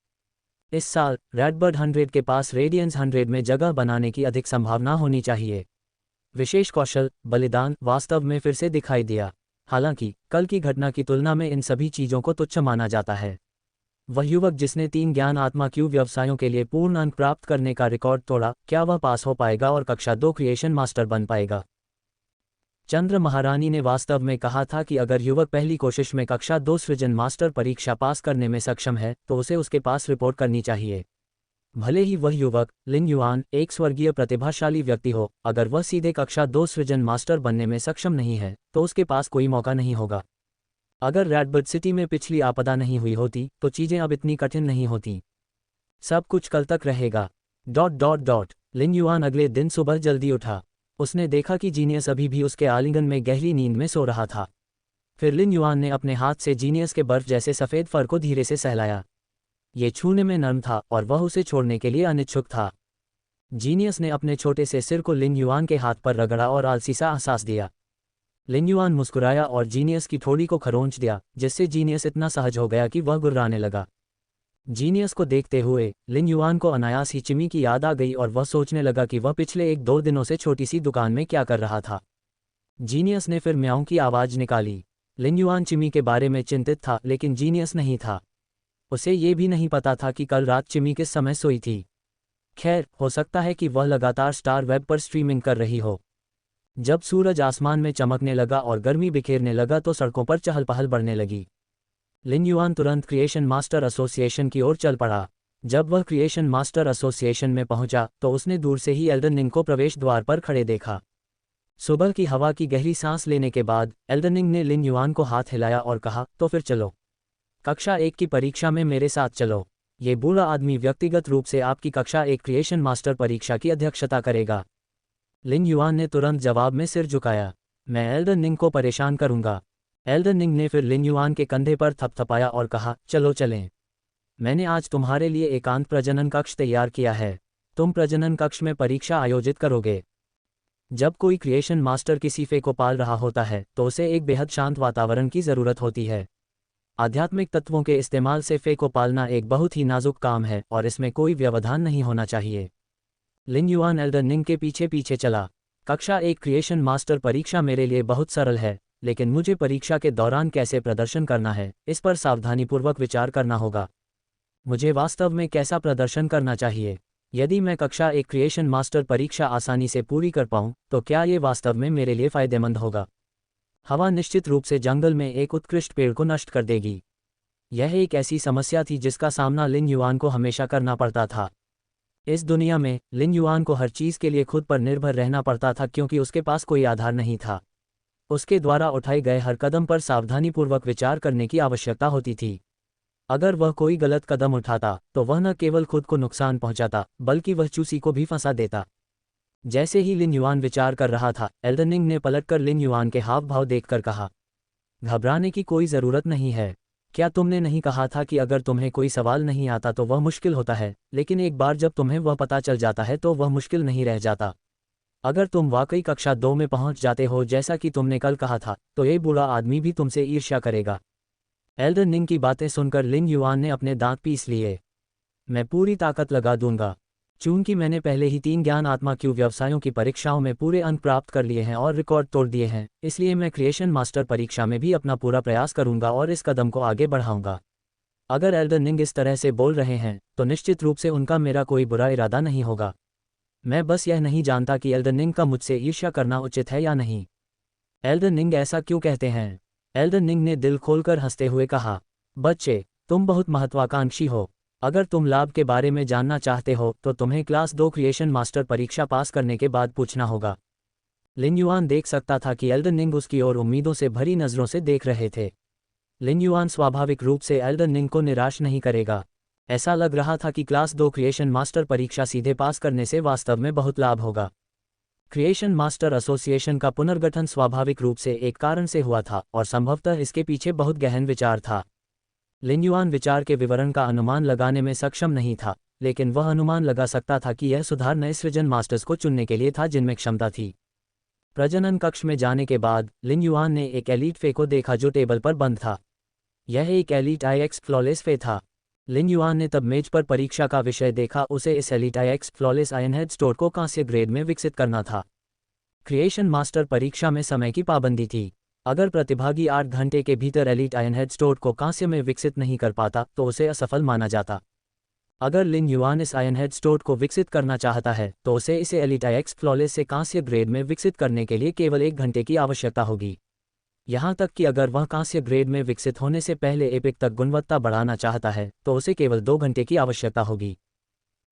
इस साल रेडबर्ड 100 के पास रेडियंस 100 में जगह बनाने की अधिक संभावना होनी चाहिए। विशेष कौशल, बलिदान वास्तव में फिर से दिखाई दिया। हालांकि कल की घटना की तुलना में इन सभी चीज़ों को तुच्छ माना जाता है। वह युवक जिसने 3 ज्ञान आत्मा क्यू व्यवसायों के लिए पूर्ण अंक प्राप्त करने का रिकॉर्ड तोड़ा, क्या वह पास हो पाएगा और कक्षा 2 क्रिएशन मास्टर बन पाएगा? चंद्र महारानी ने वास्तव में कहा था कि अगर युवक पहली कोशिश में कक्षा 2 सृजन मास्टर परीक्षा पास करने में सक्षम है तो उसे उसके पास रिपोर्ट करनी चाहिए। भले ही वह युवक लिन युआन एक स्वर्गीय प्रतिभाशाली व्यक्ति हो, अगर वह सीधे कक्षा 2 सृजन मास्टर बनने में सक्षम नहीं है तो उसके पास कोई मौका नहीं होगा। अगर रेडबर्ड सिटी में पिछली आपदा नहीं हुई होती तो चीज़ें अब इतनी कठिन नहीं होती। सब कुछ कल तक रहेगा। ... लिन युआन अगले दिन सुबह जल्दी उठा। उसने देखा कि जीनियस अभी भी उसके आलिंगन में गहरी नींद में सो रहा था। फिर लिन युआन ने अपने हाथ से जीनियस के बर्फ जैसे सफ़ेद फर को धीरे से सहलाया। ये छूने में नर्म था और वह उसे छोड़ने के लिए अनिच्छुक था। जीनियस ने अपने छोटे से सिर को लिन युआन के हाथ पर रगड़ा और आलसी सा एहसास दिया। लिन युआन मुस्कुराया और जीनियस की ठोड़ी को खरोंच दिया, जिससे जीनियस इतना सहज हो गया कि वह गुर्राने लगा। जीनियस को देखते हुए लिन युआन को अनायास ही चिमी की याद आ गई और वह सोचने लगा कि वह पिछले 1-2 दिनों से छोटी सी दुकान में क्या कर रहा था। जीनियस ने फिर म्याऊं की आवाज़ निकाली। लिन युआन चिमी के बारे में चिंतित था, लेकिन जीनियस नहीं था। उसे ये भी नहीं पता था कि कल रात चिमी किस समय सोई थी। खैर, हो सकता है कि वह लगातार स्टार वेब पर स्ट्रीमिंग कर रही हो। जब सूरज आसमान में चमकने लगा और गर्मी बिखेरने लगा तो सड़कों पर चहल पहल बढ़ने लगी। लिन युआन तुरंत क्रिएशन मास्टर एसोसिएशन की ओर चल पड़ा। जब वह क्रिएशन मास्टर एसोसिएशन में पहुंचा तो उसने दूर से ही एल्डन रिंग को प्रवेश द्वार पर खड़े देखा। सुबह की हवा की गहरी सांस लेने के बाद एल्डन रिंग ने लिन युआन को हाथ हिलाया और कहा, तो फिर चलो, कक्षा 1 की परीक्षा में मेरे साथ चलो। ये बूढ़ा आदमी व्यक्तिगत रूप से आपकी कक्षा 1 क्रिएशन मास्टर परीक्षा की अध्यक्षता करेगा। लिन युआन ने तुरंत जवाब में सिर झुकाया। मैं एल्डन रिंग को परेशान करूंगा। एल्डन रिंग ने फिर लिन युआन के कंधे पर थपथपाया और कहा, चलो चलें। मैंने आज तुम्हारे लिए एकांत प्रजनन कक्ष तैयार किया है। तुम प्रजनन कक्ष में परीक्षा आयोजित करोगे। जब कोई क्रिएशन मास्टर किसी फे को पाल रहा होता है तो उसे एक बेहद शांत वातावरण की ज़रूरत होती है। आध्यात्मिक तत्वों के इस्तेमाल से फे को पालना एक बहुत ही नाजुक काम है और इसमें कोई व्यवधान नहीं होना चाहिए। लिन युआन एल्डन रिंग के पीछे पीछे चला। कक्षा 1 क्रिएशन मास्टर परीक्षा मेरे लिए बहुत सरल है, लेकिन मुझे परीक्षा के दौरान कैसे प्रदर्शन करना है, इस पर सावधानीपूर्वक विचार करना होगा। मुझे वास्तव में कैसा प्रदर्शन करना चाहिए? यदि मैं कक्षा 1 क्रिएशन मास्टर परीक्षा आसानी से पूरी कर पाऊँ, तो क्या ये वास्तव में मेरे लिए फ़ायदेमंद होगा? हवा निश्चित रूप से जंगल में एक उत्कृष्ट पेड़ को नष्ट कर देगी। यह एक ऐसी समस्या थी जिसका सामना लिन युआन को हमेशा करना पड़ता था। इस दुनिया में लिन युआन को हर चीज़ के लिए खुद पर निर्भर रहना पड़ता था क्योंकि उसके पास कोई आधार नहीं था। उसके द्वारा उठाए गए हर कदम पर सावधानीपूर्वक विचार करने की आवश्यकता होती थी। अगर वह कोई गलत कदम उठाता तो वह न केवल खुद को नुकसान पहुंचाता, बल्कि वह चूसी को भी फंसा देता। जैसे ही लिन युआन विचार कर रहा था, एल्डन रिंग ने पलटकर लिन युआन के हाव भाव देखकर कहा, घबराने की कोई ज़रूरत नहीं है। क्या तुमने नहीं कहा था कि अगर तुम्हें कोई सवाल नहीं आता तो वह मुश्किल होता है, लेकिन एक बार जब तुम्हें वह पता चल जाता है तो वह मुश्किल नहीं रह जाता। अगर तुम वाकई कक्षा 2 में पहुंच जाते हो जैसा कि तुमने कल कहा था, तो ये बूढ़ा आदमी भी तुमसे ईर्ष्या करेगा। एल्डन रिंग की बातें सुनकर लिन युआन ने अपने दांत पीस लिए। मैं पूरी ताकत लगा दूंगा। चूंकि मैंने पहले ही 3 ज्ञान आत्मा क्यू व्यवसायों की परीक्षाओं में पूरे अंक प्राप्त कर लिए हैं और रिकॉर्ड तोड़ दिए हैं, इसलिए मैं क्रिएशन मास्टर परीक्षा में भी अपना पूरा प्रयास करूंगा और इस कदम को आगे बढ़ाऊंगा। अगर एल्डन रिंग इस तरह से बोल रहे हैं तो निश्चित रूप से उनका मेरा कोई बुरा इरादा नहीं होगा। मैं बस यह नहीं जानता कि एल्डन रिंग का मुझसे ईर्ष्या करना उचित है या नहीं। एल्डन रिंग ऐसा क्यों कहते हैं? एल्डन रिंग ने दिल खोलकर हंसते हुए कहा, बच्चे, तुम बहुत महत्वाकांक्षी हो। अगर तुम लाभ के बारे में जानना चाहते हो तो तुम्हें क्लास 2 क्रिएशन मास्टर परीक्षा पास करने के बाद पूछना होगा। लिन युआन देख सकता था कि एल्डन रिंग उसकी ओर उम्मीदों से भरी नज़रों से देख रहे थे। लिन युआन स्वाभाविक रूप से एल्डन रिंग को निराश नहीं करेगा। ऐसा लग रहा था कि क्लास 2 क्रिएशन मास्टर परीक्षा सीधे पास करने से वास्तव में बहुत लाभ होगा। क्रिएशन मास्टर एसोसिएशन का पुनर्गठन स्वाभाविक रूप से एक कारण से हुआ था और संभवतः इसके पीछे बहुत गहन विचार था। लिन युआन विचार के विवरण का अनुमान लगाने में सक्षम नहीं था, लेकिन वह अनुमान लगा सकता था कि यह सुधार नए सृजन मास्टर्स को चुनने के लिए था जिनमें क्षमता थी। प्रजनन कक्ष में जाने के बाद लिन युआन ने एक एलीट फे को देखा जो टेबल पर बंद था। यह एक एलीट IX फ्लॉलेस फे था। लिन युआन ने तब मेज पर परीक्षा का विषय देखा। उसे इस एलीट IX फ्लॉलेस आयनहेड स्टोर को कांस्य ग्रेड में विकसित करना था। क्रिएशन मास्टर परीक्षा में समय की पाबंदी थी। अगर प्रतिभागी 8 घंटे के भीतर एलीट आयनहेड स्टोर को कांस्य में विकसित नहीं कर पाता तो उसे असफल माना जाता। अगर लिन युआन इस आयनहेड स्टोर को विकसित करना चाहता है तो उसे इसे एलीट IX फ्लॉलेस से कांस्य ग्रेड में विकसित करने के लिए केवल 1 घंटे की आवश्यकता होगी। यहाँ तक कि अगर वह कांस्य ग्रेड में विकसित होने से पहले एपिक तक गुणवत्ता बढ़ाना चाहता है तो उसे केवल 2 घंटे की आवश्यकता होगी।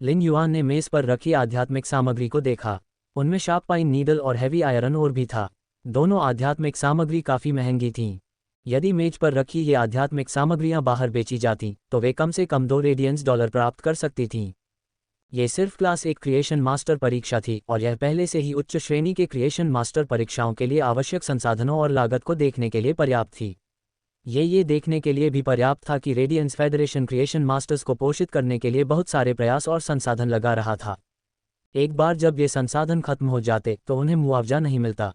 लिन युआन ने मेज पर रखी आध्यात्मिक सामग्री को देखा। उनमें शार्प पाइन नीडल और हैवी आयरन ओर भी था। दोनों आध्यात्मिक सामग्री काफ़ी महंगी थीं। यदि मेज पर रखी ये आध्यात्मिक सामग्रियां बाहर बेची जाती तो वे कम से कम $2 रेडियंस प्राप्त कर सकती थीं। ये सिर्फ क्लास 1 क्रिएशन मास्टर परीक्षा थी और यह पहले से ही उच्च श्रेणी के क्रिएशन मास्टर परीक्षाओं के लिए आवश्यक संसाधनों और लागत को देखने के लिए पर्याप्त थी। ये देखने के लिए भी पर्याप्त था कि रेडियंस फेडरेशन क्रिएशन मास्टर्स को पोषित करने के लिए बहुत सारे प्रयास और संसाधन लगा रहा था। एक बार जब ये संसाधन खत्म हो जाते तो उन्हें मुआवजा नहीं मिलता।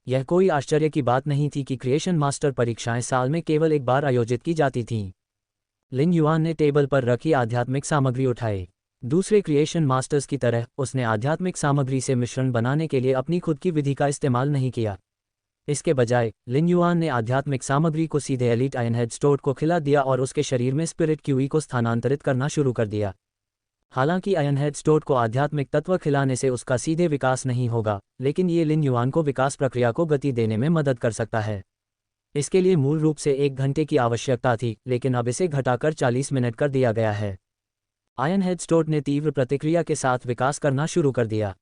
यह कोई आश्चर्य की बात नहीं थी कि क्रिएशन मास्टर परीक्षाएं साल में केवल एक बार आयोजित की जाती थीं। लिन युआन ने टेबल पर रखी आध्यात्मिक सामग्री उठाई। दूसरे क्रिएशन मास्टर्स की तरह उसने आध्यात्मिक सामग्री से मिश्रण बनाने के लिए अपनी खुद की विधि का इस्तेमाल नहीं किया। इसके बजाय लिन युआन ने आध्यात्मिक सामग्री को सीधे एलीट आयनहेड स्टोर्ड को खिला दिया और उसके शरीर में स्पिरिट क्यूई को स्थानांतरित करना शुरू कर दिया। हालांकि आयनहेड स्टोर्ड को आध्यात्मिक तत्व खिलाने से उसका सीधे विकास नहीं होगा, लेकिन ये लिन युआन को विकास प्रक्रिया को गति देने में मदद कर सकता है। इसके लिए मूल रूप से 1 घंटे की आवश्यकता थी, लेकिन अब इसे घटाकर 40 मिनट कर दिया गया है। आयनहेड स्टोर्ड ने तीव्र प्रतिक्रिया के साथ विकास करना शुरू कर दिया।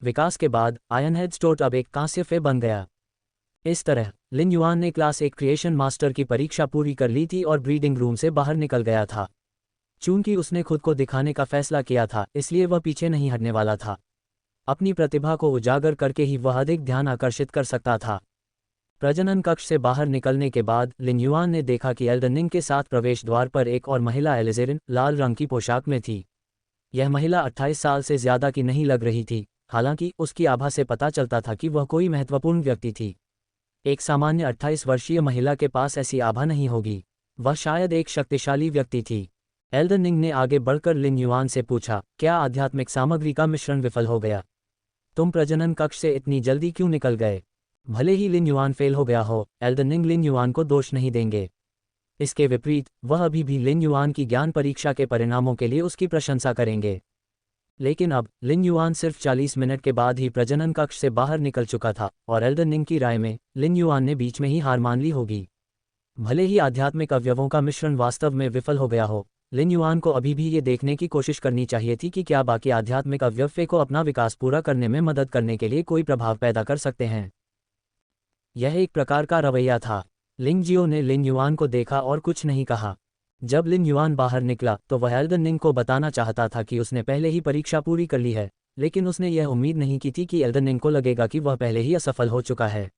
विकास के बाद आयनहेड स्टोर्ड अब एक कांस्य फे बन गया। इस तरह लिन युआन ने क्लास 1 क्रिएशन मास्टर की परीक्षा पूरी कर ली थी और ब्रीडिंग रूम से बाहर निकल गया था। चूंकि उसने खुद को दिखाने का फैसला किया था, इसलिए वह पीछे नहीं हटने वाला था। अपनी प्रतिभा को उजागर करके ही वह अधिक ध्यान आकर्षित कर सकता था। प्रजनन कक्ष से बाहर निकलने के बाद लिन युआन ने देखा कि एल्डन निंग के साथ प्रवेश द्वार पर एक और महिला एलिजेरिन लाल रंग की पोशाक में थी। यह महिला 28 साल से ज्यादा की नहीं लग रही थी, हालांकि उसकी आभा से पता चलता था कि वह कोई महत्वपूर्ण व्यक्ति थी। एक सामान्य 28 वर्षीय महिला के पास ऐसी आभा नहीं होगी। वह शायद एक शक्तिशाली व्यक्ति थी। एल्डन निंग ने आगे बढ़कर लिन युआन से पूछा, क्या आध्यात्मिक सामग्री का मिश्रण विफल हो गया? तुम प्रजनन कक्ष से इतनी जल्दी क्यों निकल गए? भले ही लिन युआन फेल हो गया हो, एल्डन निंग लिन युआन को दोष नहीं देंगे। इसके विपरीत वह अभी भी लिन युआन की ज्ञान परीक्षा के परिणामों के लिए उसकी प्रशंसा करेंगे। लेकिन अब लिन युआन सिर्फ 40 मिनट के बाद ही प्रजनन कक्ष से बाहर निकल चुका था और एल्डन निंग की राय में लिन युआन ने बीच में ही हार मान ली होगी। भले ही आध्यात्मिक अवयवों का मिश्रण वास्तव में विफल हो गया हो, लिन युआन को अभी भी ये देखने की कोशिश करनी चाहिए थी कि क्या बाकी आध्यात्मिक अवयव फे को अपना विकास पूरा करने में मदद करने के लिए कोई प्रभाव पैदा कर सकते हैं। यह एक प्रकार का रवैया था। लिंग जियो ने लिन युआन को देखा और कुछ नहीं कहा। जब लिन युआन बाहर निकला तो वह एल्डन निंग को बताना चाहता था कि उसने पहले ही परीक्षा पूरी कर ली है, लेकिन उसने यह उम्मीद नहीं की थी कि एल्डन निंग को लगेगा कि वह पहले ही असफल हो चुका है।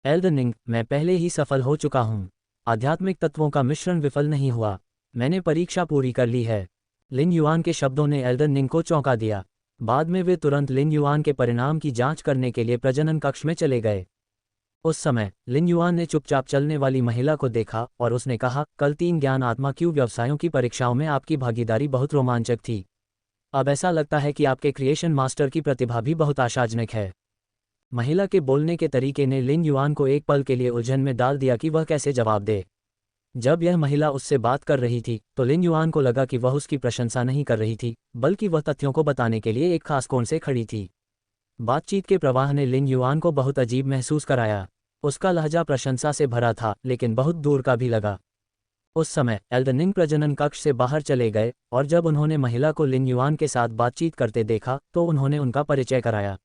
एल्डन निंग, मैं पहले ही सफल हो चुका हूँ। आध्यात्मिक तत्वों का मिश्रण विफल नहीं हुआ। मैंने परीक्षा पूरी कर ली है। लिन युआन के शब्दों ने एल्डन निंग को चौंका दिया। बाद में वे तुरंत लिन युआन के परिणाम की जांच करने के लिए प्रजनन कक्ष में चले गए। उस समय लिन युआन ने चुपचाप चलने वाली महिला को देखा और उसने कहा, कल 3 ज्ञान आत्मा क्यू व्यवसायों की परीक्षाओं में आपकी भागीदारी बहुत रोमांचक थी। अब ऐसा लगता है कि आपके क्रिएशन मास्टर की प्रतिभा भी बहुत आशाजनक है। महिला के बोलने के तरीके ने लिन युआन को एक पल के लिए उलझन में डाल दिया कि वह कैसे जवाब दे। जब यह महिला उससे बात कर रही थी तो लिन युआन को लगा कि वह उसकी प्रशंसा नहीं कर रही थी, बल्कि वह तथ्यों को बताने के लिए एक खास कोण से खड़ी थी। बातचीत के प्रवाह ने लिन युआन को बहुत अजीब महसूस कराया। उसका लहजा प्रशंसा से भरा था, लेकिन बहुत दूर का भी लगा। उस समय एल्डन निंग प्रजनन कक्ष से बाहर चले गए और जब उन्होंने महिला को लिन युआन के साथ बातचीत करते देखा तो उन्होंने उनका परिचय कराया।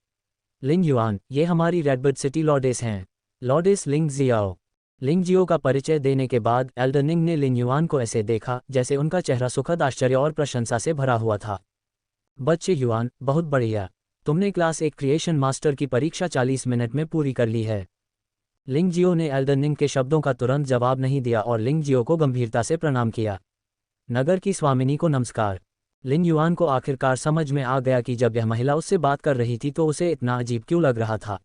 लिन युआन, ये हमारी रेडबर्ड सिटी लॉर्डेस हैं। लॉर्डेस लिंग जियाओ। लिंग जियो का परिचय देने के बाद एल्डन निंग ने लिन युआन को ऐसे देखा जैसे उनका चेहरा सुखद आश्चर्य और प्रशंसा से भरा हुआ था। बच्चे युआन, बहुत बढ़िया। तुमने क्लास 1 क्रिएशन मास्टर की परीक्षा 40 मिनट में पूरी कर ली है। लिंग जियो ने एल्डन निंग के शब्दों का तुरंत जवाब नहीं दिया और लिंग जियो को गंभीरता से प्रणाम किया। नगर की स्वामिनी को नमस्कार। लिन युआन को आखिरकार समझ में आ गया कि जब यह महिला उससे बात कर रही थी तो उसे इतना अजीब क्यों लग रहा था।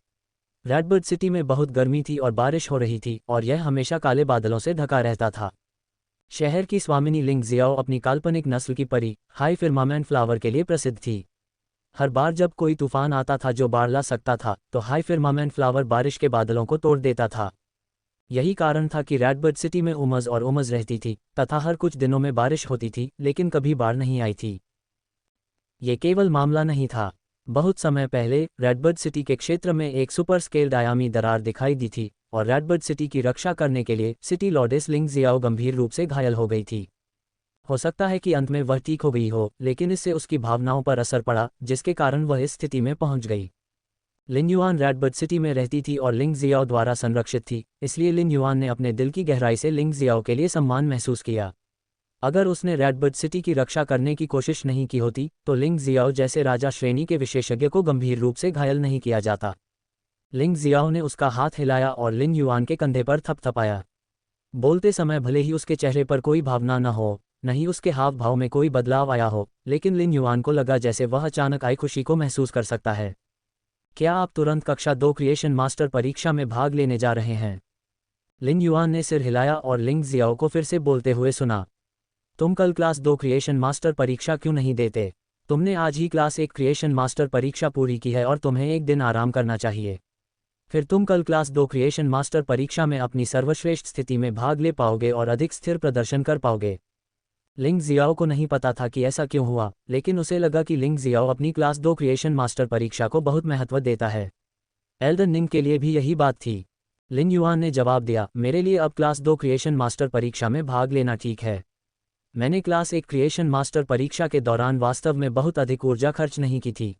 रेडबर्ड सिटी में बहुत गर्मी थी और बारिश हो रही थी और यह हमेशा काले बादलों से ढका रहता था। शहर की स्वामिनी लिंग जियाओ अपनी काल्पनिक नस्ल की परी हाई फिर्मामेंट फ्लावर के लिए प्रसिद्ध थी। हर बार जब कोई तूफान आता था जो बाढ़ ला सकता था तो हाई फिर्मामेंट फ्लावर बारिश के बादलों को तोड़ देता था। यही कारण था कि रेडबर्ड सिटी में उमस और उमस रहती थी तथा हर कुछ दिनों में बारिश होती थी, लेकिन कभी बाढ़ नहीं आई थी। ये केवल मामला नहीं था। बहुत समय पहले रेडबर्ड सिटी के क्षेत्र में एक सुपर स्केल्ड आयामी दरार दिखाई दी थी और रेडबर्ड सिटी की रक्षा करने के लिए सिटी लॉर्डेस लिंग जियाओ गंभीर रूप से घायल हो गई थी। हो सकता है कि अंत में वह ठीक हो गई हो, लेकिन इससे उसकी भावनाओं पर असर पड़ा जिसके कारण वह इस स्थिति में पहुंच गई। लिन युआन रेडबर्ड सिटी में रहती थी और लिंग जियाओ द्वारा संरक्षित थी, इसलिए लिन युआन ने अपने दिल की गहराई से लिंग जियाओ के लिए सम्मान महसूस किया। अगर उसने रेडबर्ड सिटी की रक्षा करने की कोशिश नहीं की होती तो लिंग जियाओ जैसे राजा श्रेणी के विशेषज्ञ को गंभीर रूप से घायल नहीं किया जाता। लिंग जियाओ ने उसका हाथ हिलाया और लिन युआन के कंधे पर थपथपाया। बोलते समय भले ही उसके चेहरे पर कोई भावना न हो, नहीं उसके हाव भाव में कोई बदलाव आया हो, लेकिन लिन युआन को लगा जैसे वह अचानक आई खुशी को महसूस कर सकता है। क्या आप तुरंत कक्षा 2 क्रिएशन मास्टर परीक्षा में भाग लेने जा रहे हैं? लिन युआन ने सिर हिलाया और लिंग जियाओ को फिर से बोलते हुए सुना। तुम कल क्लास 2 क्रिएशन मास्टर परीक्षा क्यों नहीं देते? तुमने आज ही क्लास 1 क्रिएशन मास्टर परीक्षा पूरी की है और तुम्हें एक दिन आराम करना चाहिए। फिर तुम कल क्लास 2 क्रिएशन मास्टर परीक्षा में अपनी सर्वश्रेष्ठ स्थिति में भाग ले पाओगे और अधिक स्थिर प्रदर्शन कर पाओगे। लिंग जियाओ को नहीं पता था कि ऐसा क्यों हुआ, लेकिन उसे लगा कि लिंग जियाओ अपनी क्लास 2 क्रिएशन मास्टर परीक्षा को बहुत महत्व देता है। एल्डन निंग के लिए भी यही बात थी। लिन युआन ने जवाब दिया, मेरे लिए अब क्लास 2 क्रिएशन मास्टर परीक्षा में भाग लेना ठीक है। मैंने क्लास 1 क्रिएशन मास्टर परीक्षा के दौरान वास्तव में बहुत अधिक ऊर्जा खर्च नहीं की थी।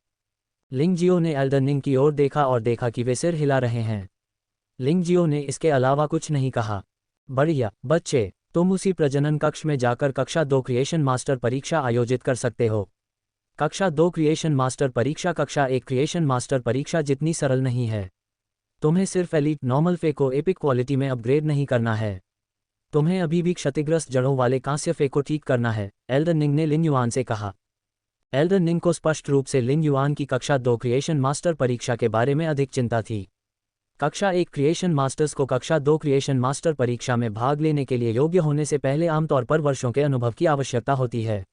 लिंग जियो ने एल्डन निंग की ओर देखा और देखा कि वे सिर हिला रहे हैं। लिंग जियो ने इसके अलावा कुछ नहीं कहा। बढ़िया बच्चे, तुम उसी प्रजनन कक्ष में जाकर कक्षा 2 क्रिएशन मास्टर परीक्षा आयोजित कर सकते हो। कक्षा 2 क्रिएशन मास्टर परीक्षा कक्षा 1 क्रिएशन मास्टर परीक्षा जितनी सरल नहीं है। तुम्हें सिर्फ एलीट नॉर्मल फे को एपिक क्वालिटी में अपग्रेड नहीं करना है। तुम्हें अभी भी क्षतिग्रस्त जड़ों वाले कांस्य फे को ठीक करना है, एल्डन निंग ने लिन युआन से कहा। एल्डन निंग को स्पष्ट रूप से लिन युआन की कक्षा 2 क्रिएशन मास्टर परीक्षा के बारे में अधिक चिंता थी। कक्षा 1 क्रिएशन मास्टर्स को कक्षा 2 क्रिएशन मास्टर परीक्षा में भाग लेने के लिए योग्य होने से पहले आमतौर पर वर्षों के अनुभव की आवश्यकता होती है।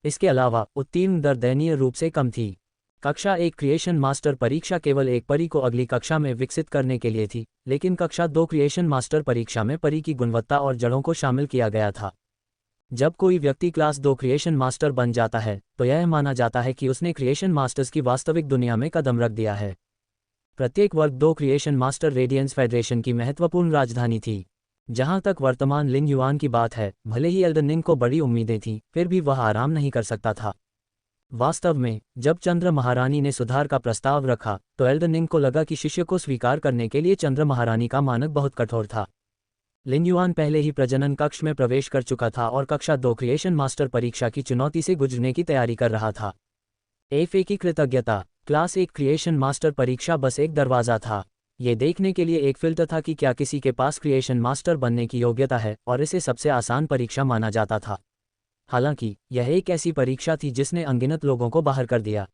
इसके अलावा उत्तीर्ण दर दयनीय रूप से कम थी। कक्षा 1 क्रिएशन मास्टर परीक्षा केवल एक परी को अगली कक्षा में विकसित करने के लिए थी, लेकिन कक्षा 2 क्रिएशन मास्टर परीक्षा में परी की गुणवत्ता और जड़ों को शामिल किया गया था। जब कोई व्यक्ति क्लास 2 क्रिएशन मास्टर बन जाता है तो यह माना जाता है कि उसने क्रिएशन मास्टर्स की वास्तविक दुनिया में कदम रख दिया है। प्रत्येक वर्ग 2 क्रिएशन मास्टर रेडियंस फेडरेशन की महत्वपूर्ण राजधानी थी। जहां तक वर्तमान लिन युआन की बात है, भले ही एल्डन निंग को बड़ी उम्मीदें थीं, फिर भी वह आराम नहीं कर सकता था। वास्तव में जब चंद्र महारानी ने सुधार का प्रस्ताव रखा तो एल्डन निंग को लगा कि शिष्य को स्वीकार करने के लिए चंद्र महारानी का मानक बहुत कठोर था। लिन युआन पहले ही प्रजनन कक्ष में प्रवेश कर चुका था और कक्षा 2 क्रिएशन मास्टर परीक्षा की चुनौती से गुजरने की तैयारी कर रहा था। एफए की कृतज्ञता। क्लास 1 क्रिएशन मास्टर परीक्षा बस एक दरवाज़ा था। ये देखने के लिए एक फिल्टर था कि क्या किसी के पास क्रिएशन मास्टर बनने की योग्यता है, और इसे सबसे आसान परीक्षा माना जाता था। हालांकि यह एक ऐसी परीक्षा थी जिसने अनगिनत लोगों को बाहर कर दिया।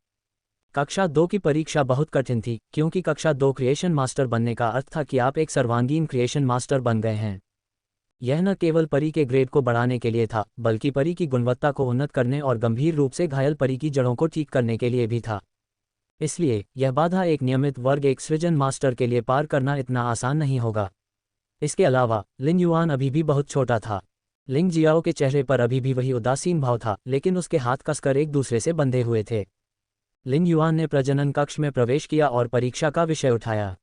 कक्षा 2 की परीक्षा बहुत कठिन थी, क्योंकि कक्षा 2 क्रिएशन मास्टर बनने का अर्थ था कि आप एक सर्वांगीण क्रिएशन मास्टर बन गए हैं। यह न केवल परी के ग्रेड को बढ़ाने के लिए था, बल्कि परी की गुणवत्ता को उन्नत करने और गंभीर रूप से घायल परी की जड़ों को ठीक करने के लिए भी था। इसलिए यह बाधा एक नियमित वर्ग 1 सृजन मास्टर के लिए पार करना इतना आसान नहीं होगा। इसके अलावा लिन युआन अभी भी बहुत छोटा था। लिंग जियाओ के चेहरे पर अभी भी वही उदासीन भाव था, लेकिन उसके हाथ कसकर एक दूसरे से बंधे हुए थे। लिन युआन ने प्रजनन कक्ष में प्रवेश किया और परीक्षा का विषय उठाया।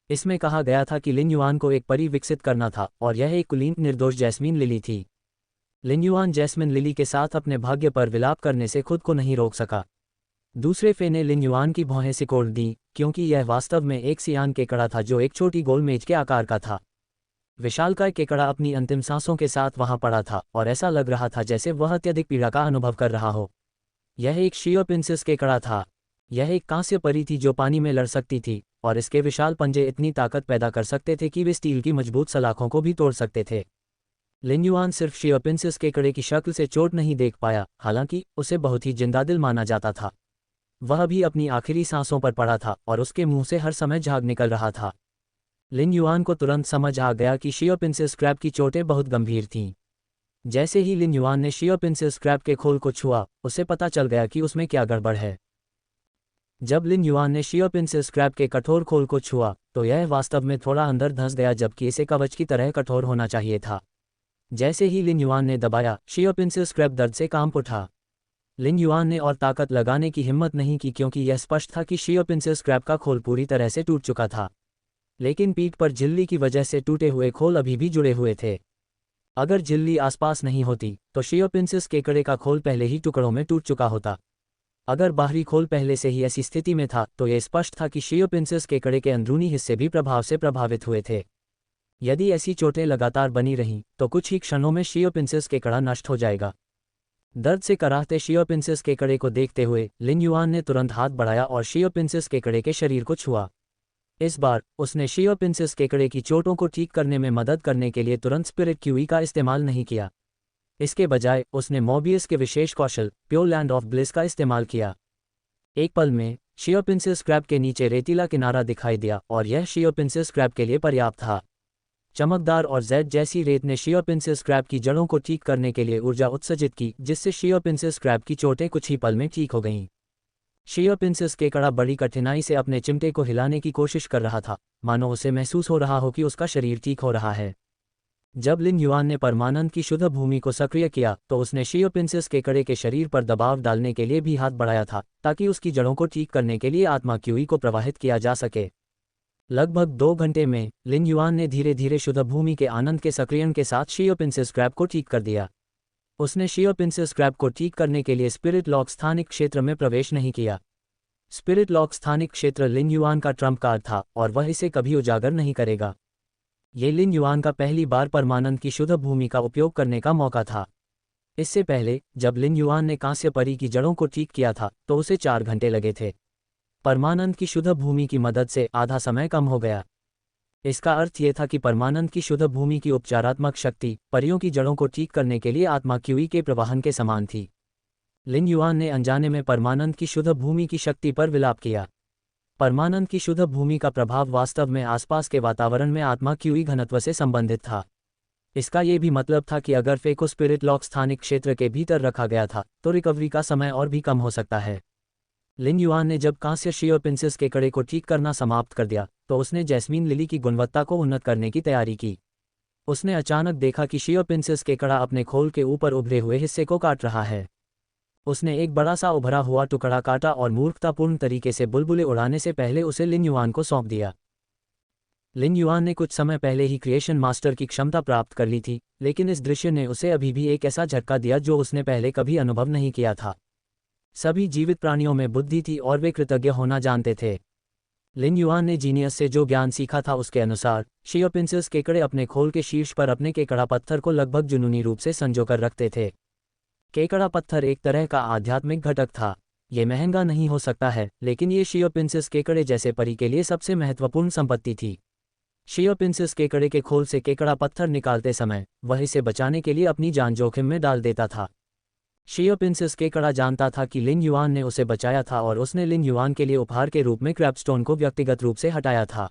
इसमें कहा गया था कि लिन युआन को एक परी विकसित करना था, और यह एक कुलीन निर्दोष जैस्मीन लिली थी। लिन युआन जैस्मिन लिली के साथ अपने भाग्य पर विलाप करने से खुद को नहीं रोक सका। दूसरे फे ने लिन युआन की भौहें सिकोड़ दी, क्योंकि यह वास्तव में एक सियान केकड़ा था जो एक छोटी गोल मेज के आकार का था। विशालकाय केकड़ा अपनी अंतिम सांसों के साथ वहां पड़ा था, और ऐसा लग रहा था जैसे वह अत्यधिक पीड़ा का अनुभव कर रहा हो। यह एक शियोपिंसिस केकड़ा था। यह एक कांस्य परी थी जो पानी में लड़ सकती थी, और इसके विशाल पंजे इतनी ताकत पैदा कर सकते थे कि वे स्टील की मजबूत सलाखों को भी तोड़ सकते थे। लिन युआन सिर्फ शियोपिंसिस केकड़े की शक्ल से चोट नहीं देख पाया, हालांकि उसे बहुत ही जिंदादिल माना जाता था। वह भी अपनी आखिरी सांसों पर पड़ा था और उसके मुंह से हर समय झाग निकल रहा था। लिन युआन को तुरंत समझ आ गया कि शियोपिंसिस क्रैब की चोटें बहुत गंभीर थीं। जैसे ही लिन युआन ने शियोपिंसिस क्रैब के खोल को छुआ, उसे पता चल गया कि उसमें क्या गड़बड़ है। जब लिन युआन ने शियोपिंसिस क्रैब के कठोर खोल को छुआ तो यह वास्तव में थोड़ा अंदर धंस गया, जबकि इसे कवच की तरह कठोर होना चाहिए था। जैसे ही लिन युआन ने दबाया, शियोपिंसिस क्रैब दर्द से कांप उठा। लिन युआन ने और ताकत लगाने की हिम्मत नहीं की, क्योंकि यह स्पष्ट था कि शियोपिंसिस क्रैब का खोल पूरी तरह से टूट चुका था। लेकिन पीठ पर झिल्ली की वजह से टूटे हुए खोल अभी भी जुड़े हुए थे। अगर झिल्ली आसपास नहीं होती तो शियोपिंसिस केकड़े का खोल पहले ही टुकड़ों में टूट चुका होता। अगर बाहरी खोल पहले से ही ऐसी स्थिति में था तो यह स्पष्ट था कि शियोपिंसिस केकड़े के अंदरूनी हिस्से भी प्रभाव से प्रभावित हुए थे। यदि ऐसी चोटें लगातार बनी रहीं तो कुछ ही क्षणों में शियोपिंसिस केकड़ा नष्ट हो जाएगा। दर्द से कराहते शियोपिंसिस केकड़े को देखते हुए लिन युआन ने तुरंत हाथ बढ़ाया और शियोपिंसिस केकड़े के शरीर को छुआ। इस बार उसने शियोपिंसिस केकड़े की चोटों को ठीक करने में मदद करने के लिए तुरंत स्पिरिट क्यूई का इस्तेमाल नहीं किया। इसके बजाय उसने मोबियस के विशेष कौशल प्योर लैंड ऑफ ब्लिस का इस्तेमाल किया। एक पल में शियोपिंसिस क्रैब के नीचे रेतीला किनारा दिखाई दिया, और यह शियोपिंसिस क्रैब के लिए पर्याप्त था। चमकदार और जेड जैसी रेत ने शियोपिंसिस क्रैब की जड़ों को ठीक करने के लिए ऊर्जा उत्सर्जित की, जिससे शियोपिंसिस क्रैब की चोटें कुछ ही पल में ठीक हो गईं। शियोपिंसिस केकड़ा बड़ी कठिनाई से अपने चिमटे को हिलाने की कोशिश कर रहा था, मानो उसे महसूस हो रहा हो कि उसका शरीर ठीक हो रहा है। जब लिन युआन ने परमानंद की शुद्ध भूमि को सक्रिय किया तो उसने शियोपिंसिस केकड़े के शरीर पर दबाव डालने के लिए भी हाथ बढ़ाया था, ताकि उसकी जड़ों को ठीक करने के लिए आत्मा क्यूई को प्रवाहित किया जा सके। लगभग 2 घंटे में लिन युआन ने धीरे धीरे शुद्ध भूमि के आनंद के सक्रियण के साथ शियोपिंसिस क्रैब को ठीक कर दिया। उसने शियोपिंसिस क्रैब को ठीक करने के लिए स्पिरिट लॉक स्थानिक क्षेत्र में प्रवेश नहीं किया। स्पिरिट लॉक स्थानिक क्षेत्र लिन युआन का ट्रम्प कार्ड था और वह इसे कभी उजागर नहीं करेगा। ये लिन युआन का पहली बार परमानंद की शुद्ध भूमि का उपयोग करने का मौका था। इससे पहले जब लिन युआन ने कांस्य परी की जड़ों को ठीक किया था तो उसे 4 घंटे लगे थे। परमानंद की शुद्ध भूमि की मदद से आधा समय कम हो गया। इसका अर्थ ये था कि परमानंद की शुद्ध भूमि की उपचारात्मक शक्ति परियों की जड़ों को ठीक करने के लिए आत्मा क्यूई के प्रवाहन के समान थी। लिन युआन ने अनजाने में परमानंद की शुद्ध भूमि की शक्ति पर विलाप किया। परमानंद की शुद्ध भूमि का प्रभाव वास्तव में आसपास के वातावरण में आत्मा क्यूई घनत्व से संबंधित था। इसका ये भी मतलब था कि अगर फे को स्पिरिट लॉक स्थानिक क्षेत्र के भीतर रखा गया था तो रिकवरी का समय और भी कम हो सकता है। लिन युआन ने जब कांस्य शियोपिंसिस के कड़े को ठीक करना समाप्त कर दिया तो उसने जैस्मीन लिली की गुणवत्ता को उन्नत करने की तैयारी की। उसने अचानक देखा कि शियोपिंसिस के कड़ा अपने खोल के ऊपर उभरे हुए हिस्से को काट रहा है। उसने एक बड़ा सा उभरा हुआ टुकड़ा काटा और मूर्खतापूर्ण तरीके से बुलबुले उड़ाने से पहले उसे लिन युआन को सौंप दिया। लिन युआन ने कुछ समय पहले ही क्रिएशन मास्टर की क्षमता प्राप्त कर ली थी, लेकिन इस दृश्य ने उसे अभी भी एक ऐसा झटका दिया जो उसने पहले कभी अनुभव नहीं किया था। सभी जीवित प्राणियों में बुद्धि थी और वे कृतज्ञ होना जानते थे। लिन युआन ने जीनियस से जो ज्ञान सीखा था उसके अनुसार शियोपिंसिस केकड़े अपने खोल के शीर्ष पर अपने केकड़ा पत्थर को लगभग जुनूनी रूप से संजोकर रखते थे। केकड़ा पत्थर एक तरह का आध्यात्मिक घटक था। ये महंगा नहीं हो सकता है, लेकिन ये शियोपिंसिस केकड़े जैसे परी के लिए सबसे महत्वपूर्ण संपत्ति थी। शियोपिंसिस केकड़े के खोल से केकड़ा पत्थर निकालते समय वह इसे बचाने के लिए अपनी जान जोखिम में डाल देता था। शियोपिंसिस केकड़ा जानता था कि लिन युआन ने उसे बचाया था और उसने लिन युआन के लिए उपहार के रूप में क्रैबस्टोन को व्यक्तिगत रूप से हटाया था।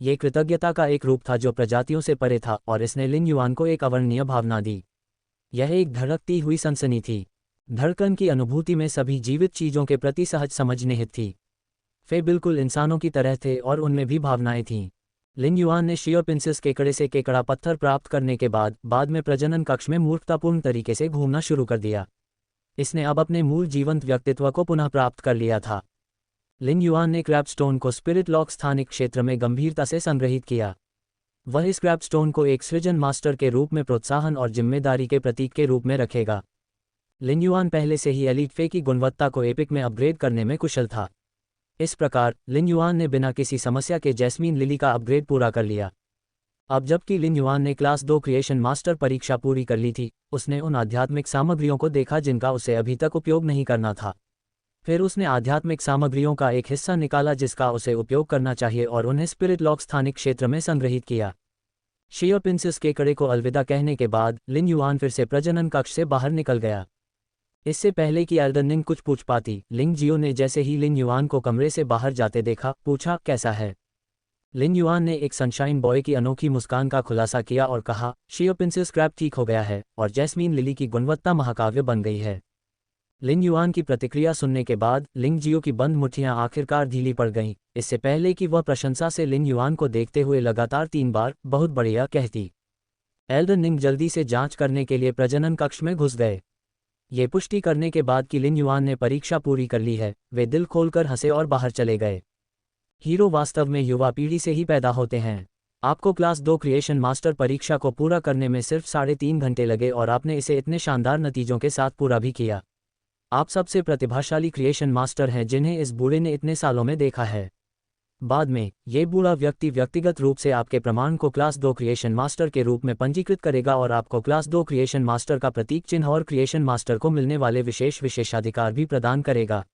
ये कृतज्ञता का एक रूप था जो प्रजातियों से परे था और इसने लिन युआन को एक अवर्णनीय भावना दी। यह एक धड़कती हुई सनसनी थी। धड़कन की अनुभूति में सभी जीवित चीजों के प्रति सहज समझ निहित थी। वे बिल्कुल इंसानों की तरह थे और उनमें भी भावनाएं थीं। लिन युआन ने शियोपिंसिस केकड़े से केकड़ा पत्थर प्राप्त करने के बाद में प्रजनन कक्ष में मूर्खतापूर्ण तरीके से घूमना शुरू कर दिया। इसने अब अपने मूल जीवंत व्यक्तित्व को पुनः प्राप्त कर लिया था। लिन युआन ने क्रैबस्टोन को स्पिरिट लॉक स्थानिक क्षेत्र में गंभीरता से संग्रहित किया। वह इस क्रैबस्टोन को एक सृजन मास्टर के रूप में प्रोत्साहन और जिम्मेदारी के प्रतीक के रूप में रखेगा। लिन युआन पहले से ही एलीट फे की गुणवत्ता को एपिक में अपग्रेड करने में कुशल था। इस प्रकार लिन युआन ने बिना किसी समस्या के जैस्मीन लिली का अपग्रेड पूरा कर लिया। अब जबकि लिन युआन ने क्लास 2 क्रिएशन मास्टर परीक्षा पूरी कर ली थी, उसने उन आध्यात्मिक सामग्रियों को देखा जिनका उसे अभी तक उपयोग नहीं करना था। फिर उसने आध्यात्मिक सामग्रियों का एक हिस्सा निकाला जिसका उसे उपयोग करना चाहिए और उन्हें स्पिरिट लॉक स्थानिक क्षेत्र में संग्रहित किया। शियोपिंसिस केकड़े को अलविदा कहने के बाद लिन युआन फिर से प्रजनन कक्ष से बाहर निकल गया। इससे पहले कि एल्डन निंग कुछ पूछ पाती, लिंग जियो ने जैसे ही लिन युआन को कमरे से बाहर जाते देखा, पूछा, कैसा है? लिन युआन ने एक सनशाइन बॉय की अनोखी मुस्कान का खुलासा किया और कहा, शियोपिंसिस क्रैब ठीक हो गया है और जैस्मीन लिली की गुणवत्ता महाकाव्य बन गई है। लिन युआन की प्रतिक्रिया सुनने के बाद लिंग जियो की बंद मुट्ठियां आखिरकार ढीली पड़ गईं, इससे पहले कि वह प्रशंसा से लिन युआन को देखते हुए लगातार 3 बार बहुत बढ़िया कहती। एल्डन निंग जल्दी से जांच करने के लिए प्रजनन कक्ष में घुस गए। ये पुष्टि करने के बाद कि लिन युआन ने परीक्षा पूरी कर ली है, वे दिल खोलकर हंसे और बाहर चले गए। हीरो वास्तव में युवा पीढ़ी से ही पैदा होते हैं। आपको क्लास 2 क्रिएशन मास्टर परीक्षा को पूरा करने में सिर्फ 3.5 घंटे लगे और आपने इसे इतने शानदार नतीजों के साथ पूरा भी किया। आप सबसे प्रतिभाशाली क्रिएशन मास्टर हैं जिन्हें इस बूढ़े ने इतने सालों में देखा है। बाद में ये बूढ़ा व्यक्ति व्यक्तिगत रूप से आपके प्रमाण को क्लास 2 क्रिएशन मास्टर के रूप में पंजीकृत करेगा और आपको क्लास 2 क्रिएशन मास्टर का प्रतीक चिन्ह और क्रिएशन मास्टर को मिलने वाले विशेष विशेषाधिकार भी प्रदान करेगा।